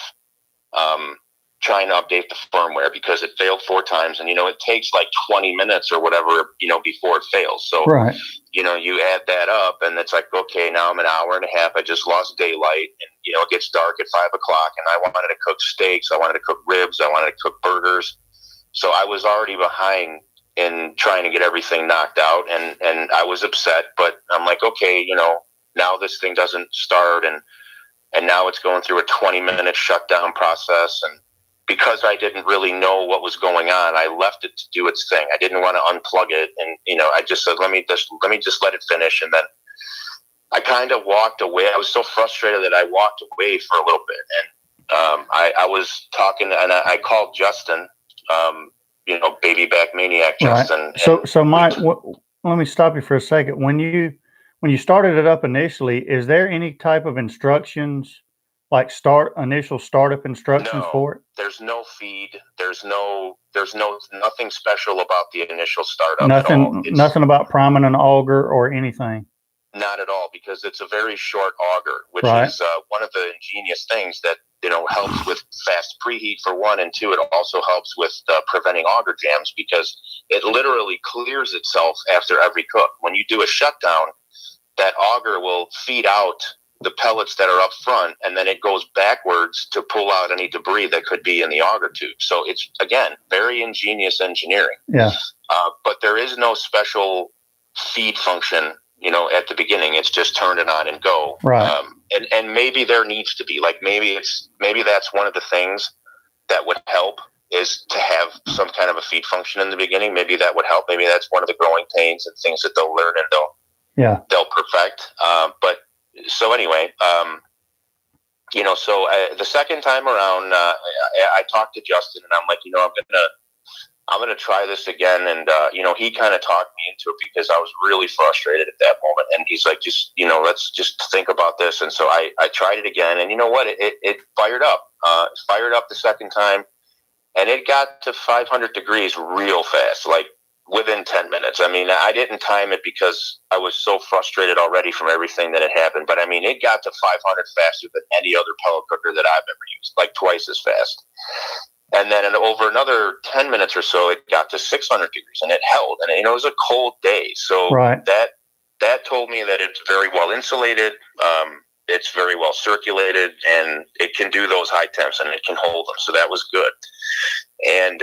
trying to update the firmware because it failed 4 times. And, you know, it takes like 20 minutes or whatever, you know, before it fails. So, Right. you know, you add that up and it's like, okay, now I'm an hour and a half. I just lost daylight, and, you know, it gets dark at 5 o'clock, and I wanted to cook steaks. I wanted to cook ribs. I wanted to cook burgers. So I was already behind in trying to get everything knocked out, and I was upset, but I'm like, okay, you know, now this thing doesn't start, and now it's going through a 20-minute shutdown process. And because I didn't really know what was going on, I left it to do its thing. I didn't want to unplug it, and you know, I just said, let me just let it finish. And then I kind of walked away. I was so frustrated that I walked away for a little bit, and I was talking, and I called Justin, you know, Baby Back Maniac Justin. Right. So Mike, let me stop you for a second. When you started it up initially, is there any type of instructions like initial startup instructions for it? There's no feed. There's nothing special about the initial startup at all. Nothing about priming an auger or anything. Not at all, because it's a very short auger, which Right. is one of the ingenious things that helps with fast preheat for one, and two, it also helps with preventing auger jams, because it literally clears itself after every cook. When you do a shutdown, that auger will feed out the pellets that are up front, and then it goes backwards to pull out any debris that could be in the auger tube. So it's, again, very ingenious engineering. Yeah. But there is no special feed function, at the beginning. It's just turn it on and go. Right. And maybe there needs to be, like, maybe that's one of the things that would help, is to have some kind of a feed function in the beginning. Maybe that would help. Maybe that's one of the growing pains and things that they'll learn and they'll perfect. But so anyway, the second time around, I talked to Justin, and I'm like, I'm gonna try this again. And he kind of talked me into it, because I was really frustrated at that moment. And he's like, let's just think about this. And so I tried it again, and you know what? It fired up. Fired up the second time, and it got to 500 degrees real fast, like within 10 minutes. I mean, I didn't time it because I was so frustrated already from everything that had happened. But I mean, it got to 500 faster than any other pellet cooker that I've ever used, like twice as fast. And then over another 10 minutes or so, it got to 600 degrees, and it held. And it was a cold day, so right. that told me that it's very well insulated. It's very well circulated, and it can do those high temps, and it can hold them. So that was good. And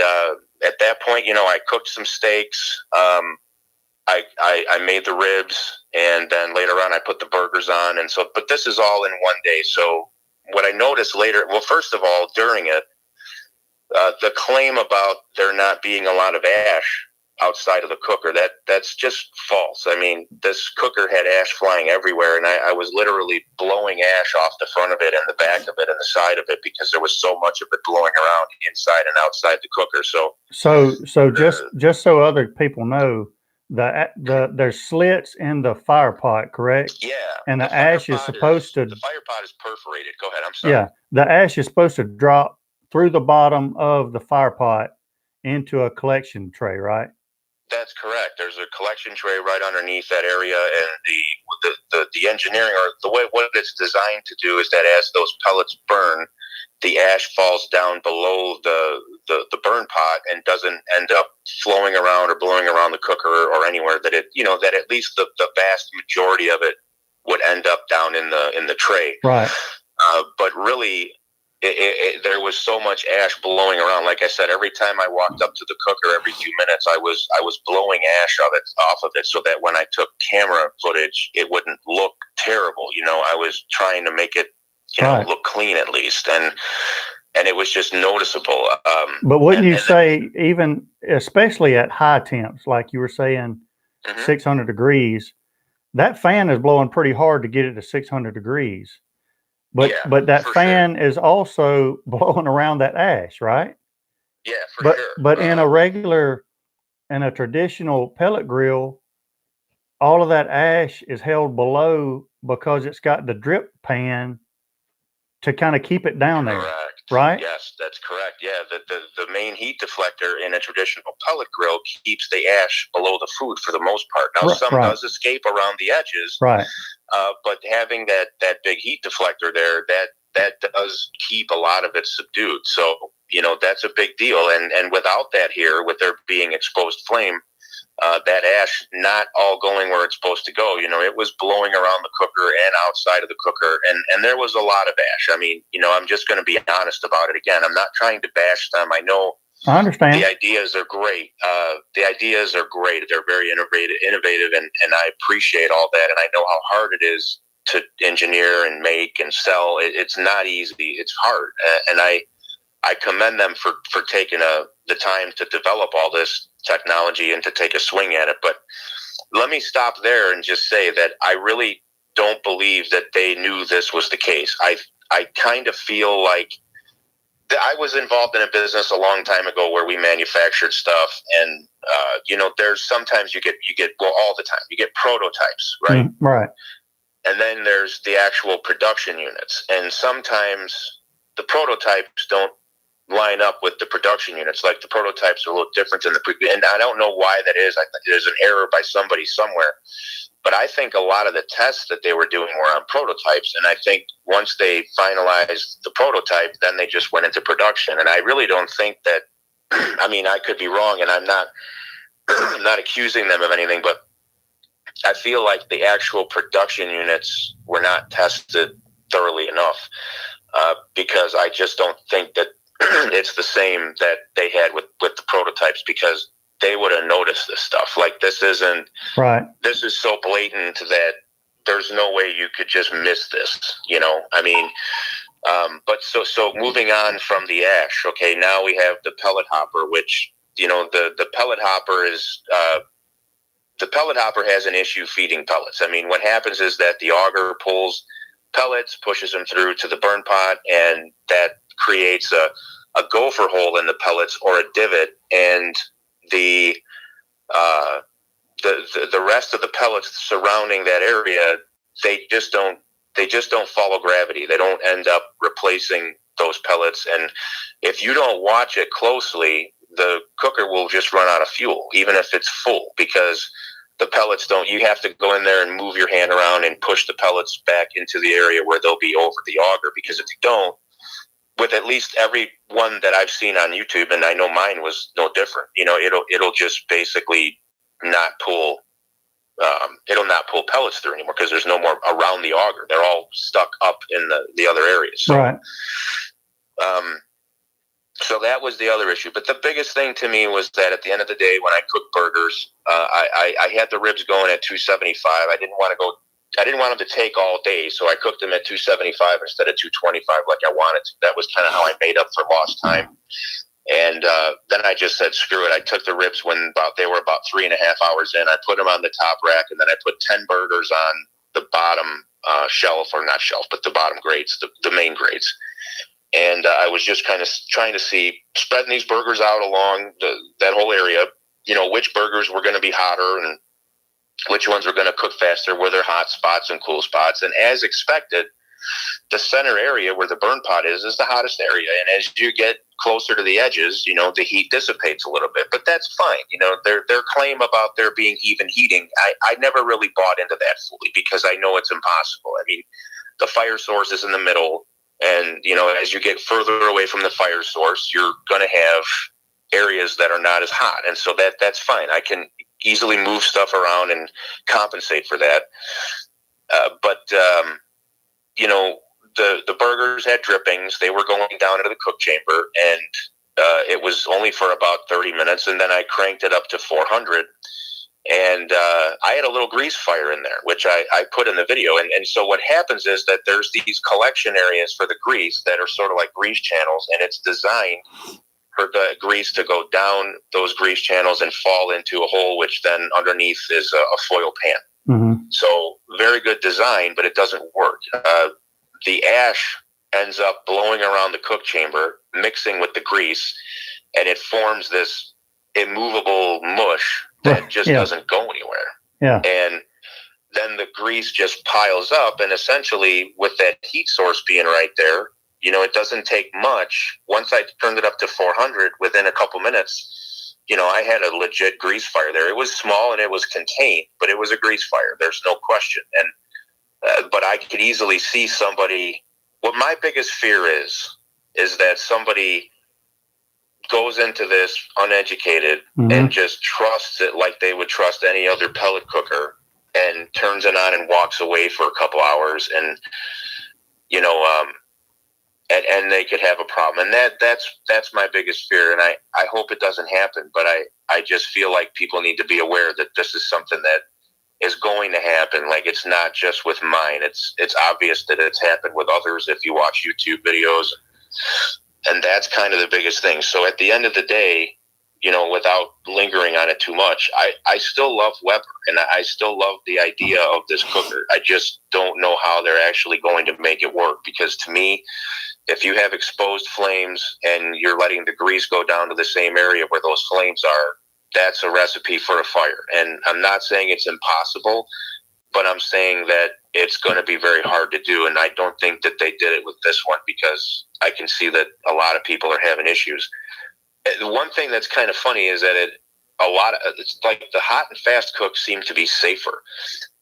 at that point, I cooked some steaks. I made the ribs, and then later on, I put the burgers on. And so, but this is all in one day. So what I noticed later, well, first of all, during it, the claim about there not being a lot of ash outside of the cooker, that's just false. I mean, this cooker had ash flying everywhere, and I was literally blowing ash off the front of it and the back of it and the side of it, because there was so much of it blowing around inside and outside the cooker. So just so other people know, there's slits in the fire pot, correct? Yeah. And the ash is supposed to. The fire pot is perforated. Go ahead. I'm sorry. Yeah, the ash is supposed to drop through the bottom of the fire pot into a collection tray, right? That's correct. There's a collection tray right underneath that area, and the engineering, or the way what it's designed to do, is that as those pellets burn, the ash falls down below the burn pot and doesn't end up flowing around or blowing around the cooker or anywhere. That that at least the vast majority of it would end up down in the tray. Right. But really, there was so much ash blowing around. Like I said, every time I walked up to the cooker, every few minutes, I was blowing ash off of it, so that when I took camera footage, it wouldn't look terrible. I was trying to make it, right, look clean at least, and it was just noticeable. But wouldn't you say, even especially at high temps, like you were saying, 600 degrees, that fan is blowing pretty hard to get it to 600 degrees. But that fan is also blowing around that ash, right? Yeah, for sure. But in a traditional pellet grill, all of that ash is held below, because it's got the drip pan to kind of keep it down there. Correct. Right? Yes, that's correct. Yeah, the main heat deflector in a traditional pellet grill keeps the ash below the food for the most part. Now, some does escape around the edges. Right. But having that big heat deflector there, that does keep a lot of it subdued. So, that's a big deal. And without that here, with there being exposed flame, that ash not all going where it's supposed to go. It was blowing around the cooker and outside of the cooker, and there was a lot of ash. I mean, I'm just going to be honest about it again. I'm not trying to bash them. I know. I understand. The ideas are great. They're very innovative, and I appreciate all that. And I know how hard it is to engineer and make and sell. It's not easy. It's hard. And I commend them for taking the time to develop all this technology and to take a swing at it. But let me stop there and just say that I really don't believe that they knew this was the case. I kind of feel like I was involved in a business a long time ago where we manufactured stuff, and there's sometimes you get all the time you get prototypes, right? Right. And then there's the actual production units. And sometimes the prototypes don't line up with the production units. Like the prototypes are a little different than and I don't know why that is. I think there's an error by somebody somewhere. But I think a lot of the tests that they were doing were on prototypes. And I think once they finalized the prototype, then they just went into production. And I really don't think that, I mean, I could be wrong, and I'm not accusing them of anything, but I feel like the actual production units were not tested thoroughly enough, because I just don't think that it's the same that they had with the prototypes, because they would have noticed this stuff. Like, this isn't Right. This is so blatant that there's no way you could just miss this. I mean, but so moving on from the ash. Okay, now we have the pellet hopper, which the pellet hopper is. The pellet hopper has an issue feeding pellets. I mean, what happens is that the auger pulls pellets, pushes them through to the burn pot, and that creates a gopher hole in the pellets, or a divot, and the rest of the pellets surrounding that area, they just don't follow gravity. They don't end up replacing those pellets, and if you don't watch it closely, the cooker will just run out of fuel, even if it's full, because the pellets don't. You have to go in there and move your hand around and push the pellets back into the area where they'll be over the auger, because if you don't, with at least every one that I've seen on YouTube, and I know mine was no different, it'll just basically not pull. It'll not pull pellets through anymore, because there's no more around the auger. They're all stuck up in the other areas. So, right. So that was the other issue. But the biggest thing to me was that at the end of the day, when I cooked burgers, I had the ribs going at 275. I didn't want them to take all day, so I cooked them at 275 instead of 225 like I wanted to. That was kind of how I made up for lost time. And then I just said, screw it. I took the ribs when they were about 3.5 hours in. I put them on the top rack, and then I put 10 burgers on the bottom shelf, or not shelf, but the bottom grates, the main grates. And I was just kind of trying to see, spreading these burgers out along that whole area, which burgers were going to be hotter and which ones were going to cook faster, were there hot spots and cool spots. And as expected, the center area where the burn pot is the hottest area. And as you get closer to the edges, the heat dissipates a little bit, but that's fine. Their claim about there being even heating, I never really bought into that fully, because I know it's impossible. I mean, the fire source is in the middle. And, as you get further away from the fire source, you're going to have areas that are not as hot. And so that's fine. I can easily move stuff around and compensate for that. But the burgers had drippings. They were going down into the cook chamber, and it was only for about 30 minutes. And then I cranked it up to 400. And I had a little grease fire in there, which I put in the video. And so what happens is that there's these collection areas for the grease that are sort of like grease channels, and it's designed for the grease to go down those grease channels and fall into a hole, which then underneath is a foil pan. Mm-hmm. So very good design, but it doesn't work. The ash ends up blowing around the cook chamber, mixing with the grease, and it forms this immovable mush that just doesn't go anywhere. Yeah. And then the grease just piles up, and essentially with that heat source being right there, it doesn't take much. Once I turned it up to 400, within a couple minutes, I had a legit grease fire there. It was small and it was contained, but it was a grease fire. There's no question. And but I could easily see somebody. What my biggest fear is that somebody goes into this uneducated and just trusts it like they would trust any other pellet cooker, and turns it on and walks away for a couple hours, and and they could have a problem. And that's my biggest fear, and I hope it doesn't happen, but I just feel like people need to be aware that this is something that is going to happen. Like, it's not just with mine. It's obvious that it's happened with others if you watch YouTube videos. And that's kind of the biggest thing. So at the end of the day, without lingering on it too much, I still love Weber, and I still love the idea of this cooker. I just don't know how they're actually going to make it work, because to me, if you have exposed flames and you're letting the grease go down to the same area where those flames are, that's a recipe for a fire. And I'm not saying it's impossible, but I'm saying that it's going to be very hard to do. And I don't think that they did it with this one because I can see that a lot of people are having issues. The one thing that's kind of funny is that it's like the hot and fast cooks seem to be safer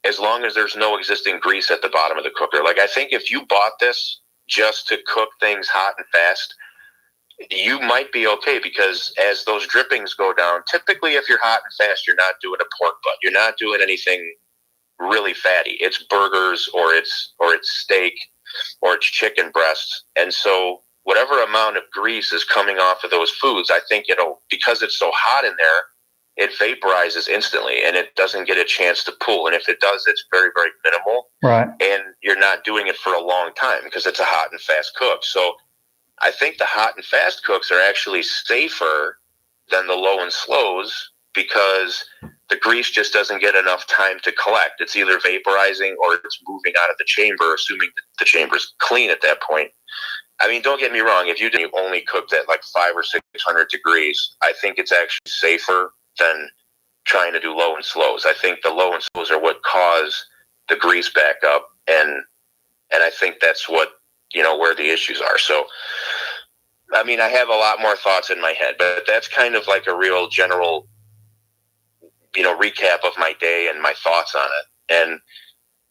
as long as there's no existing grease at the bottom of the cooker. Like, I think if you bought this just to cook things hot and fast, you might be okay, because as those drippings go down, typically if you're hot and fast, you're not doing a pork butt. You're not doing anything really fatty. It's burgers or it's steak or it's chicken breasts. And so whatever amount of grease is coming off of those foods, I think because it's so hot in there, it vaporizes instantly and it doesn't get a chance to pool. And if it does, it's very, very minimal. Right. And you're not doing it for a long time because it's a hot and fast cook. So I think the hot and fast cooks are actually safer than the low and slows because the grease just doesn't get enough time to collect. It's either vaporizing or it's moving out of the chamber, assuming that the chamber's clean at that point. I mean, don't get me wrong. If you only cooked at like 500 or 600 degrees, I think it's actually safer than trying to do low and slows. I think the low and slows are what cause the grease back up, and I think that's what, where the issues are. So, I mean, I have a lot more thoughts in my head, but that's kind of like a real general, recap of my day and my thoughts on it.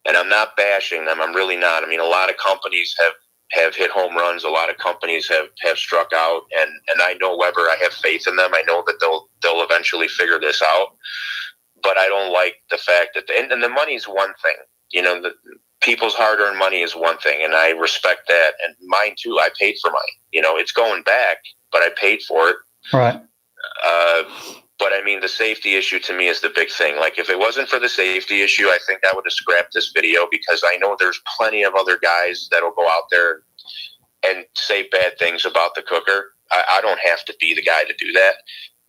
And I'm not bashing them. I'm really not. I mean, a lot of companies have hit home runs. A lot of companies have struck out, and I know Weber. I have faith in them. I know that they'll eventually figure this out. But I don't like the fact that and the money's one thing. The people's hard-earned money is one thing, and I respect that. And mine too. I paid for mine. It's going back, but I paid for it. Right. But I mean, the safety issue to me is the big thing. Like, if it wasn't for the safety issue, I think I would have scrapped this video, because I know there's plenty of other guys that'll go out there and say bad things about the cooker. I don't have to be the guy to do that.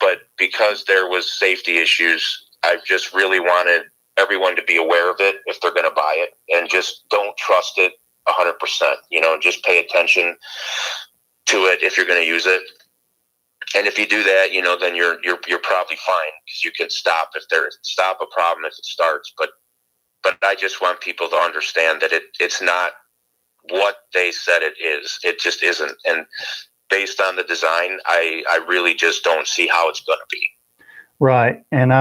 But because there was safety issues, I just really wanted everyone to be aware of it if they're going to buy it, and just don't trust it 100%. Just pay attention to it if you're going to use it. And if you do that, then you're probably fine, because you can stop a problem if it starts. But I just want people to understand that it's not what they said it is. It just isn't. And based on the design, I really just don't see how it's going to be. Right. And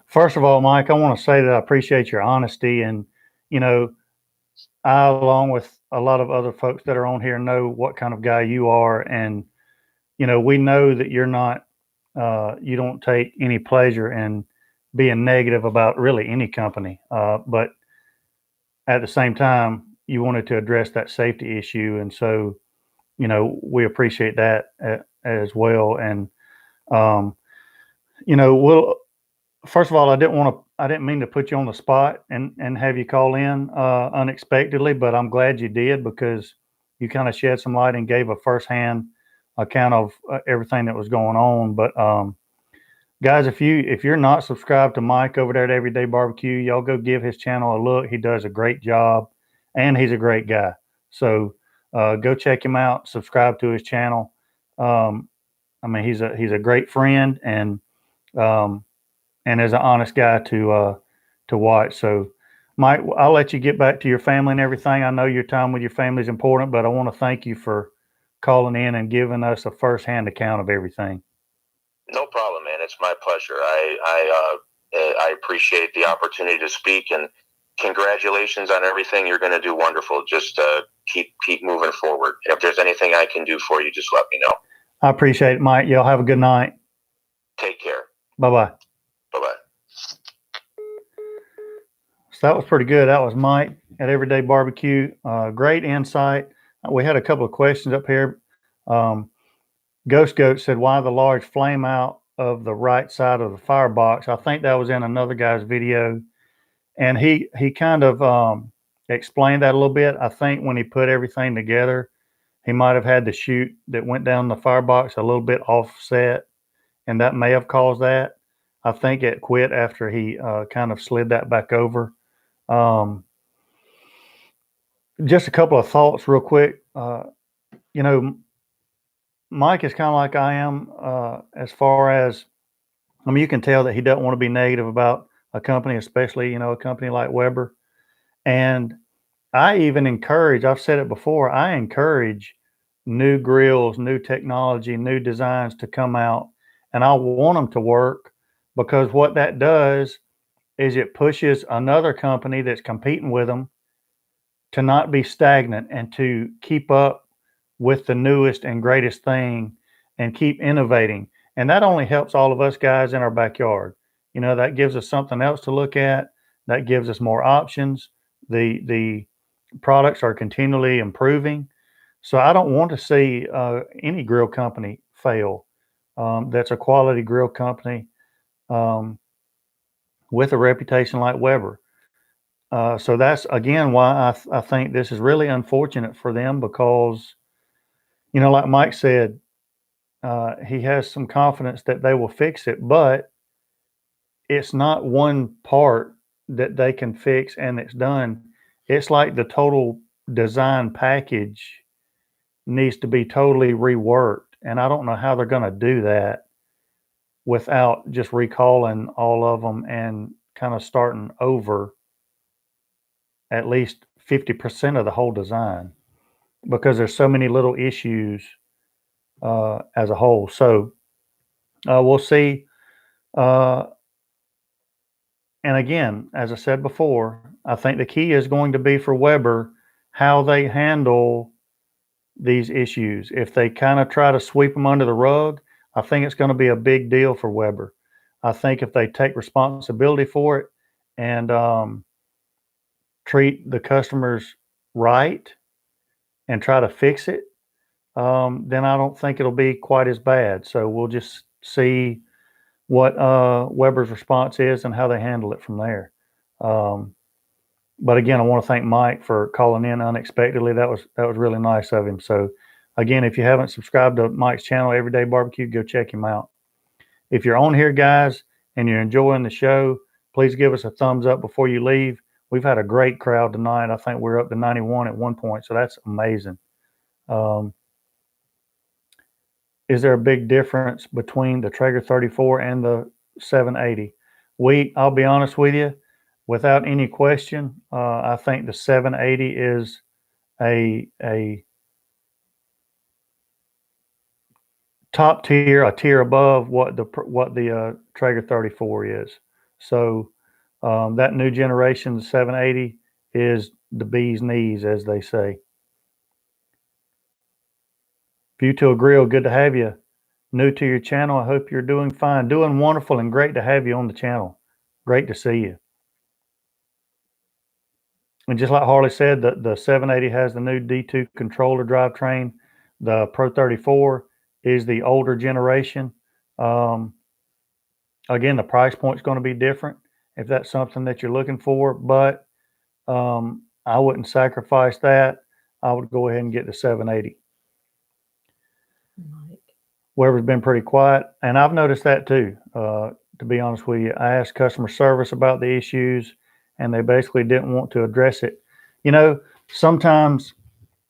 first of all, Mike, I want to say that I appreciate your honesty. And, I, along with a lot of other folks that are on here, know what kind of guy you are. And, we know that you're not, you don't take any pleasure in being negative about really any company. But at the same time, you wanted to address that safety issue. And so, we appreciate that as well. And, first of all, I didn't mean to put you on the spot and have you call in unexpectedly, but I'm glad you did, because you kind of shed some light and gave a firsthand account of everything that was going on. But guys, if you're not subscribed to Mike over there at Everyday Barbecue, y'all go give his channel a look. He does a great job, and he's a great guy. So go check him out. Subscribe to his channel. He's a great friend, and is an honest guy to watch. So, Mike, I'll let you get back to your family and everything. I know your time with your family is important, but I want to thank you for calling in and giving us a firsthand account of everything. No problem, man. It's my pleasure. I appreciate the opportunity to speak, and congratulations on everything. You're going to do wonderful. Just keep moving forward. If there's anything I can do for you, just let me know. I appreciate it, Mike. Y'all have a good night. Take care. Bye-bye. Bye-bye. So that was pretty good. That was Mike at Everyday Barbecue. Great insight. We had a couple of questions up here. Ghost Goat said, why the large flame out of the right side of the firebox? I think that was in another guy's video. And he kind of explained that a little bit. I think when he put everything together, he might have had the chute that went down the firebox a little bit offset, and that may have caused that. I think it quit after he kind of slid that back over. Just a couple of thoughts real quick. Mike is kind of like I am as far as, you can tell that he doesn't want to be negative about a company, especially, a company like Weber. And I even encourage, I've said it before, I encourage new grills, new technology, new designs to come out, and I want them to work, because what that does is it pushes another company that's competing with them to not be stagnant and to keep up with the newest and greatest thing and keep innovating. And that only helps all of us guys in our backyard. You know, that gives us something else to look at. That gives us more options. The products are continually improving. So I don't want to see any grill company fail. That's a quality grill company um, with a reputation like Weber. So that's again why I think this is really unfortunate for them, because, you know, like Mike said, he has some confidence that they will fix it, but it's not one part that they can fix and it's done. It's like the total design package needs to be totally reworked. And I don't know how they're going to do that without just recalling all of them and kind of starting over at least 50% of the whole design, because there's so many little issues as a whole. So we'll see. Uh, and again, as I said before, I think the key is going to be for Weber how they handle these issues. If they kind of try to sweep them under the rug, I think it's going to be a big deal for Weber. I think if they take responsibility for it and treat the customers right and try to fix it, then I don't think it'll be quite as bad. So we'll just see what Weber's response is and how they handle it from there. But again, I want to thank Mike for calling in unexpectedly. That was really nice of him. So again, if you haven't subscribed to Mike's channel, Everyday Barbecue, go check him out. If you're on here, guys, and you're enjoying the show, please give us a thumbs up before you leave. We've had a great crowd tonight. I think we're up to 91 at one point, so that's amazing. Is there a big difference between the Traeger 34 and the 780? I'll be honest with you, without any question, I think the 780 is a top tier, a tier above what the Traeger 34 is. So that new generation, the 780, is the bee's knees, as they say. View to a Grill, good to have you. New to your channel, I hope you're doing fine. Doing wonderful, and great to have you on the channel. Great to see you. And just like Harley said, the 780 has the new D2 controller drivetrain. The Pro 34 is the older generation. Again, the price point is going to be different if that's something that you're looking for, but I wouldn't sacrifice that. I would go ahead and get the 780. Weber's been pretty quiet, and I've noticed that too, to be honest with you. I asked customer service about the issues, and they basically didn't want to address it. You know, sometimes,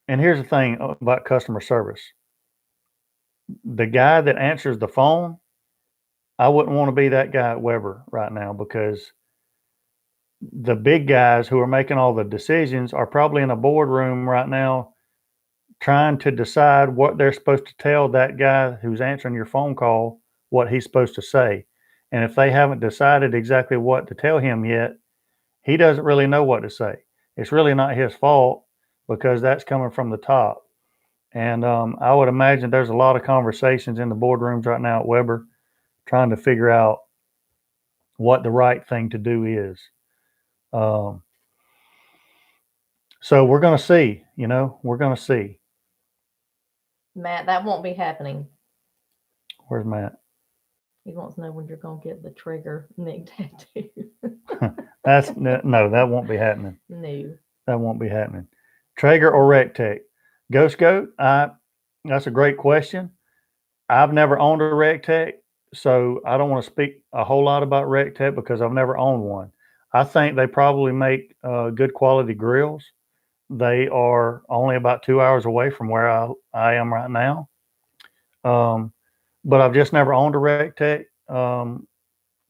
and here's the thing about customer service. The guy that answers the phone, I wouldn't want to be that guy at Weber right now, because the big guys who are making all the decisions are probably in a boardroom right now trying to decide what they're supposed to tell that guy who's answering your phone call, what he's supposed to say. And if they haven't decided exactly what to tell him yet, he doesn't really know what to say. It's really not his fault, because that's coming from the top. And I would imagine there's a lot of conversations in the boardrooms right now at Weber trying to figure out what the right thing to do is. So we're going to see, we're going to see. Matt, that won't be happening. Where's Matt? He wants to know when you're going to get the Traeger neck tattoo. No, that won't be happening. No. That won't be happening. Traeger or RecTech? Ghost Goat, that's a great question. I've never owned a RecTech, so I don't want to speak a whole lot about RecTech because I've never owned one. I think they probably make good quality grills. They are only about 2 hours away from where I am right now. But I've just never owned a RecTech,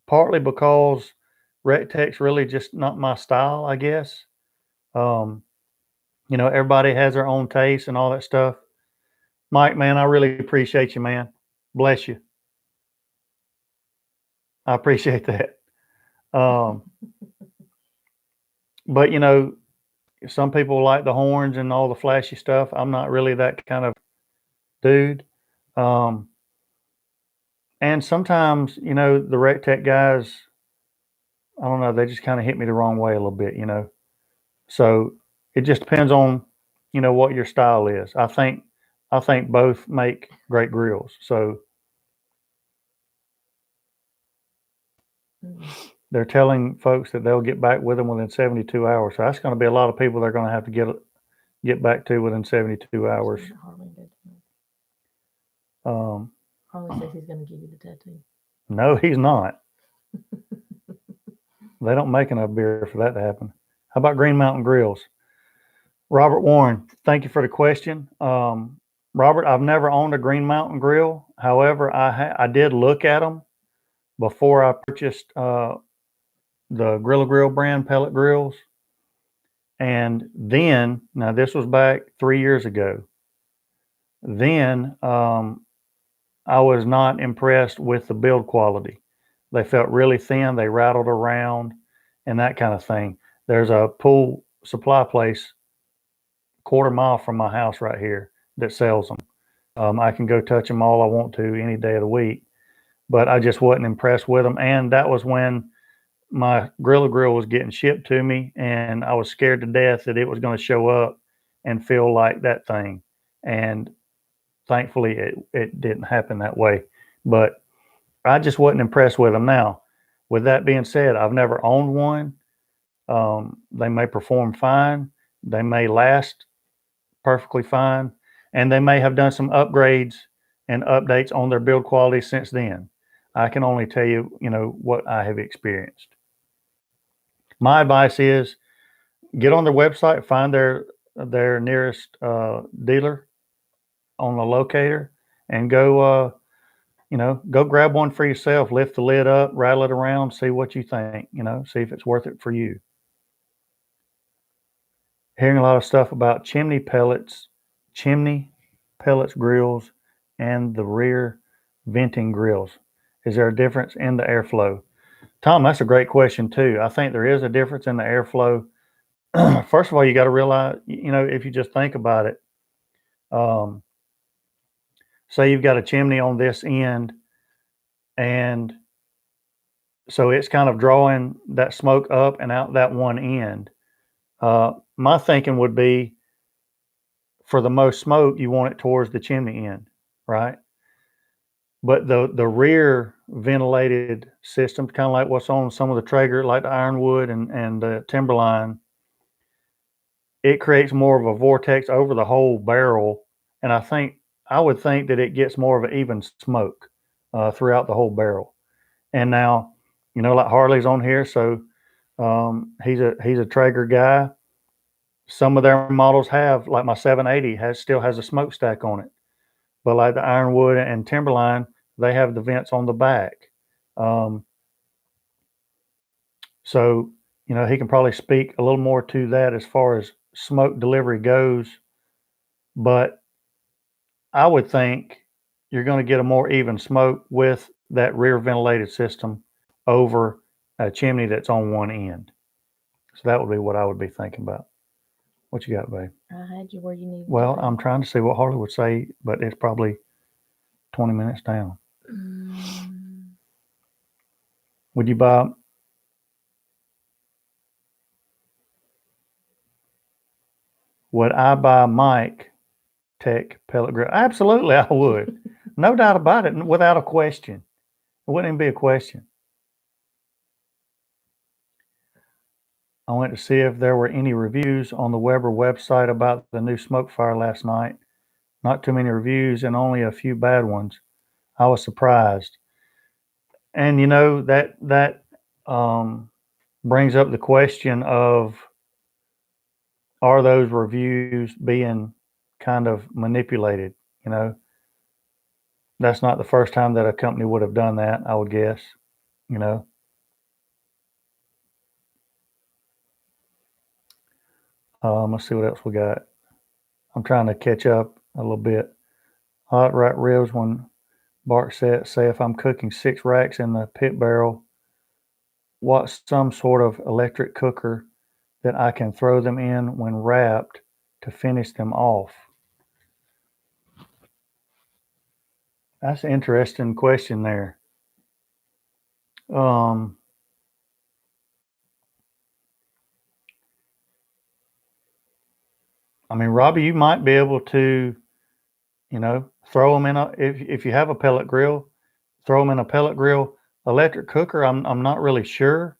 partly because RecTech's really just not my style, I guess. Everybody has their own taste and all that stuff. Mike, man, I really appreciate you, man. Bless you. I appreciate that. But some people like the horns and all the flashy stuff. I'm not really that kind of dude. And sometimes, the Rec Tech guys, I don't know, they just kind of hit me the wrong way a little bit, So it just depends on, what your style is. I think both make great grills. So they're telling folks that they'll get back with them within 72 hours. So that's going to be a lot of people they're going to have to get back to within 72 hours. Harley says he's going to give you the tattoo. No, he's not. They don't make enough beer for that to happen. How about Green Mountain Grills? Robert Warren, thank you for the question. Robert, I've never owned a Green Mountain grill. However, I did look at them before I purchased the Grilla Grill brand pellet grills. And then, now this was back 3 years ago. Then I was not impressed with the build quality. They felt really thin. They rattled around and that kind of thing. There's a pool supply place quarter mile from my house right here that sells them. I can go touch them all I want to any day of the week, but I just wasn't impressed with them. And that was when my Grilla Grill was getting shipped to me, and I was scared to death that it was going to show up and feel like that thing. And thankfully it didn't happen that way, but I just wasn't impressed with them. Now, with that being said, I've never owned one. They may perform fine. They may last perfectly fine. And they may have done some upgrades and updates on their build quality since then. I can only tell you, what I have experienced. My advice is get on their website, find their nearest dealer on the locator, and go grab one for yourself, lift the lid up, rattle it around, see what you think, see if it's worth it for you. Hearing a lot of stuff about chimney pellets grills, and the rear venting grills. Is there a difference in the airflow? Tom, that's a great question too. I think there is a difference in the airflow. First of all, you got to realize, if you just think about it, say you've got a chimney on this end, and so it's kind of drawing that smoke up and out that one end. My thinking would be, for the most smoke, you want it towards the chimney end, right? But the rear ventilated system, kind of like what's on some of the Traeger, like the Ironwood and the Timberline, it creates more of a vortex over the whole barrel. And I would think that it gets more of an even smoke throughout the whole barrel. And now, like Harley's on here, so he's a Traeger guy. Some of their models have, like my 780 still has a smokestack on it. But like the Ironwood and Timberline, they have the vents on the back. So, he can probably speak a little more to that as far as smoke delivery goes. But I would think you're going to get a more even smoke with that rear ventilated system over a chimney that's on one end. So that would be what I would be thinking about. What you got, babe? I had you where you needed. Well, I'm trying to see what Harley would say, but it's probably 20 minutes down. Would you buy? Would I buy Mike Tech pellet grill? Absolutely, I would. No doubt about it, without a question. It wouldn't even be a question. I went to see if there were any reviews on the Weber website about the new Smokefire last night. Not too many reviews and only a few bad ones. I was surprised. And that brings up the question of, are those reviews being kind of manipulated? That's not the first time that a company would have done that, I would guess. Let's see what else we got. I'm trying to catch up a little bit. Hot right ribs when Bart said, say if I'm cooking 6 racks in the pit barrel, what's some sort of electric cooker that I can throw them in when wrapped to finish them off? That's an interesting question there. I mean, Robbie, you might be able to, throw them in if you have a pellet grill, throw them in a pellet grill. Electric cooker, I'm not really sure.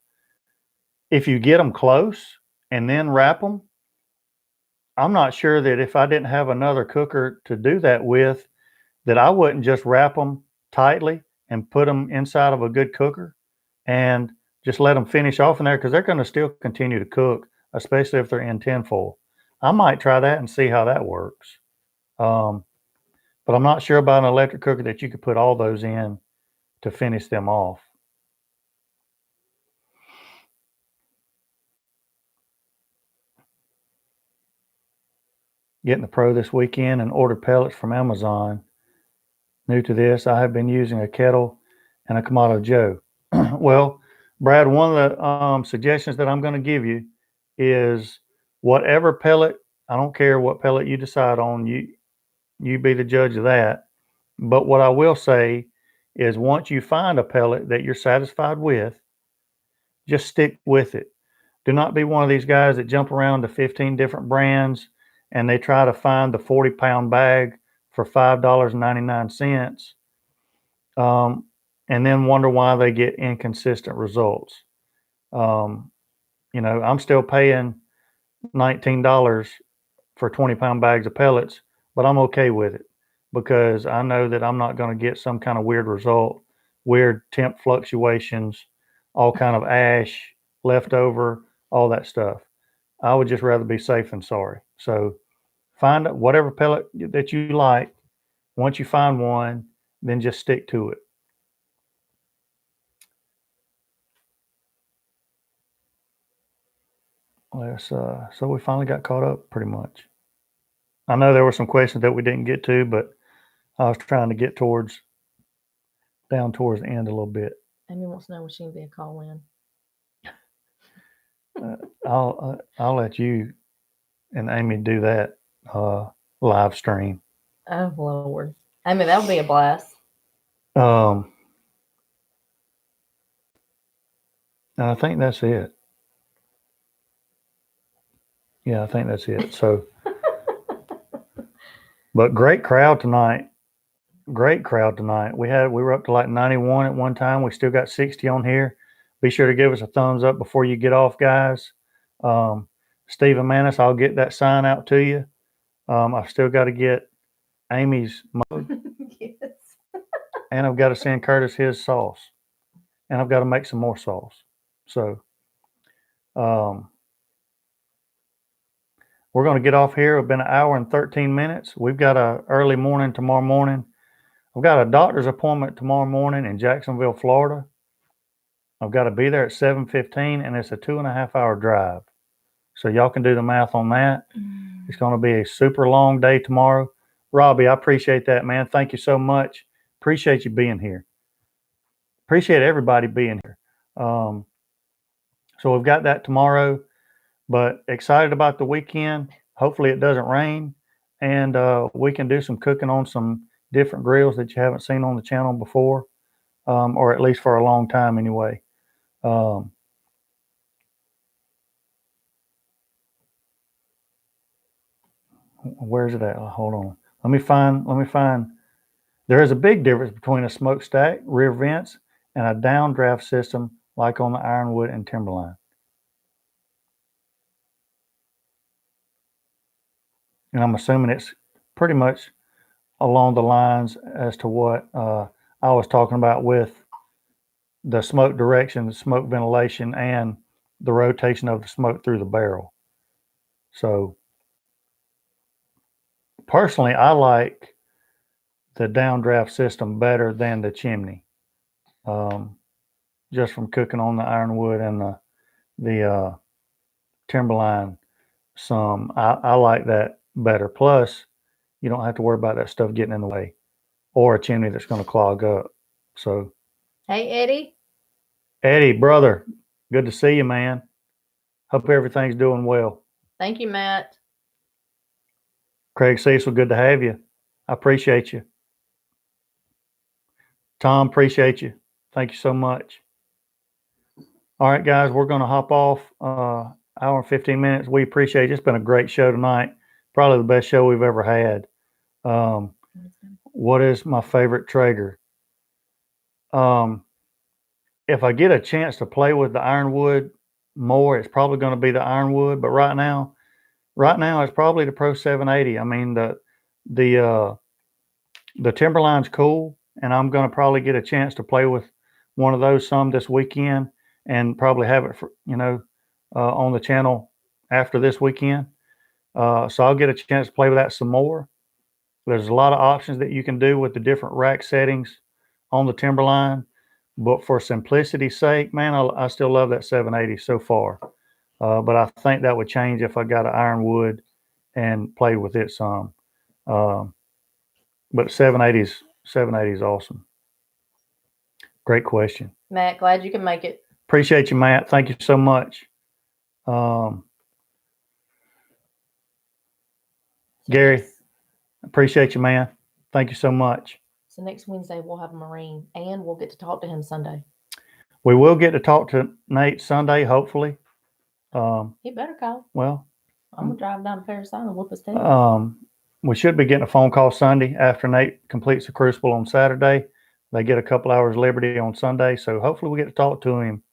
If you get them close and then wrap them, I'm not sure that if I didn't have another cooker to do that with, that I wouldn't just wrap them tightly and put them inside of a good cooker and just let them finish off in there, because they're going to still continue to cook, especially if they're in tinfoil. I might try that and see how that works. But I'm not sure about an electric cooker that you could put all those in to finish them off. Getting the Pro this weekend and ordered pellets from Amazon. New to this, I have been using a kettle and a Kamado Joe. Well, Brad, one of the suggestions that I'm going to give you is whatever pellet, I don't care what pellet you decide on, you be the judge of that. But what I will say is once you find a pellet that you're satisfied with, just stick with it. Do not be one of these guys that jump around to 15 different brands and they try to find the 40-pound bag for $5.99, and then wonder why they get inconsistent results. I'm still paying $19 for 20-pound bags of pellets, but I'm okay with it because I know that I'm not going to get some kind of weird result, weird temp fluctuations, all kind of ash, leftover, all that stuff. I would just rather be safe than sorry. So find whatever pellet that you like. Once you find one, then just stick to it. So we finally got caught up pretty much. I know there were some questions that we didn't get to, but I was trying to get down towards the end a little bit. Amy wants to know when she can be a call in. I'll let you and Amy do that live stream. Oh Lord, I mean that would be a blast. And I think that's it. Yeah, I think that's it. So, but great crowd tonight. Great crowd tonight. We were up to like 91 at one time. We still got 60 on here. Be sure to give us a thumbs up before you get off, guys. Stephen Manis, I'll get that sign out to you. I've still got to get Amy's mug. Yes. And I've got to send Curtis his sauce. And I've got to make some more sauce. So we're going to get off here. It's been an hour and 13 minutes. We've got an early morning tomorrow morning. I've got a doctor's appointment tomorrow morning in Jacksonville, Florida. I've got to be there at 7:15, and it's a 2.5-hour drive. So y'all can do the math on that. It's going to be a super long day tomorrow. Robbie, I appreciate that, man. Thank you so much. Appreciate you being here. Appreciate everybody being here. So we've got that tomorrow, but excited about the weekend. Hopefully it doesn't rain, and we can do some cooking on some different grills that you haven't seen on the channel before, or at least for a long time anyway. Where's it at? Hold on. Let me find. There is a big difference between a smokestack, rear vents, and a downdraft system like on the Ironwood and Timberline. And I'm assuming it's pretty much along the lines as to what I was talking about with the smoke direction, the smoke ventilation, and the rotation of the smoke through the barrel. So personally, I like the downdraft system better than the chimney, just from cooking on the Ironwood and the Timberline some. I like that better. Plus, you don't have to worry about that stuff getting in the way or a chimney that's going to clog up. So, Hey, Eddie. Eddie, brother, good to see you, man. Hope everything's doing well. Thank you, Matt. Craig Cecil, good to have you. I appreciate you. Tom, appreciate you. Thank you so much. All right, guys, we're going to hop off. Hour and 15 minutes. We appreciate it. It's been a great show tonight. Probably the best show we've ever had. What is my favorite Traeger? If I get a chance to play with the ironwood more, it's probably going to be the ironwood. But right now it's probably the Pro 780. I mean, the Timberline's cool, and I'm going to probably get a chance to play with one of those some this weekend, and probably have it for, on the channel after this weekend. So I'll get a chance to play with that some more. There's a lot of options that you can do with the different rack settings on the Timberline, but for simplicity's sake, man, I still love that 780 so far. But I think that would change if I got an ironwood and played with it some. But 780 is awesome. Great question. Matt, glad you can make it. Appreciate you, Matt. Thank you so much. Gary, appreciate you, man. Thank you so much. So next Wednesday we'll have a Marine, and we'll get to talk to him Sunday. We will get to talk to Nate Sunday, hopefully. He better call. Well, I'm gonna drive down to Paris Island and whoop his tail. we should be getting a phone call Sunday after Nate completes the Crucible on Saturday. They get a couple hours liberty on Sunday, so hopefully we get to talk to him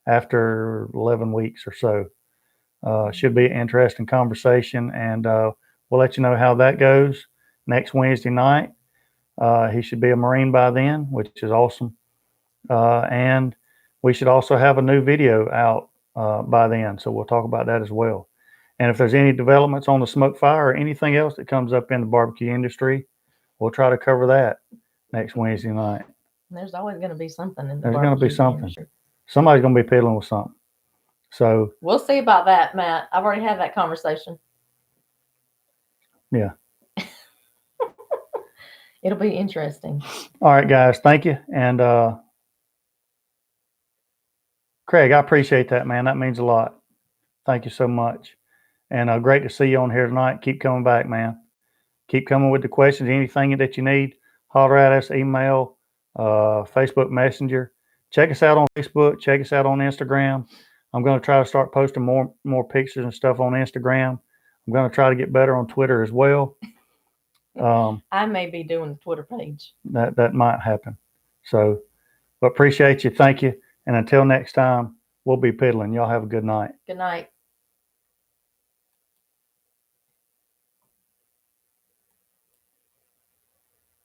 after 11 weeks or so. Should be an interesting conversation, and we'll let you know how that goes next Wednesday night. He should be a Marine by then, which is awesome. And we should also have a new video out by then, so we'll talk about that as well. And if there's any developments on the Smokefire or anything else that comes up in the barbecue industry, we'll try to cover that next Wednesday night. There's always going to be something in the There's going to be something. industry. Somebody's going to be piddling with something. So We'll see about that, Matt. I've already had that conversation. yeah. It'll be interesting. All right, guys. Thank you. And Craig, I appreciate that, man. That means a lot. Thank you so much. And great to see you on here tonight. Keep coming back, man. Keep coming with the questions. Anything that you need, holler at us, email, Facebook Messenger. Check us out on Facebook. Check us out on Instagram. I'm going to try to start posting more pictures and stuff on Instagram. I'm going to try to get better on Twitter as well. I may be doing the Twitter page. That might happen. So, but appreciate you. Thank you. And until next time, we'll be piddling. Y'all have a good night. Good night.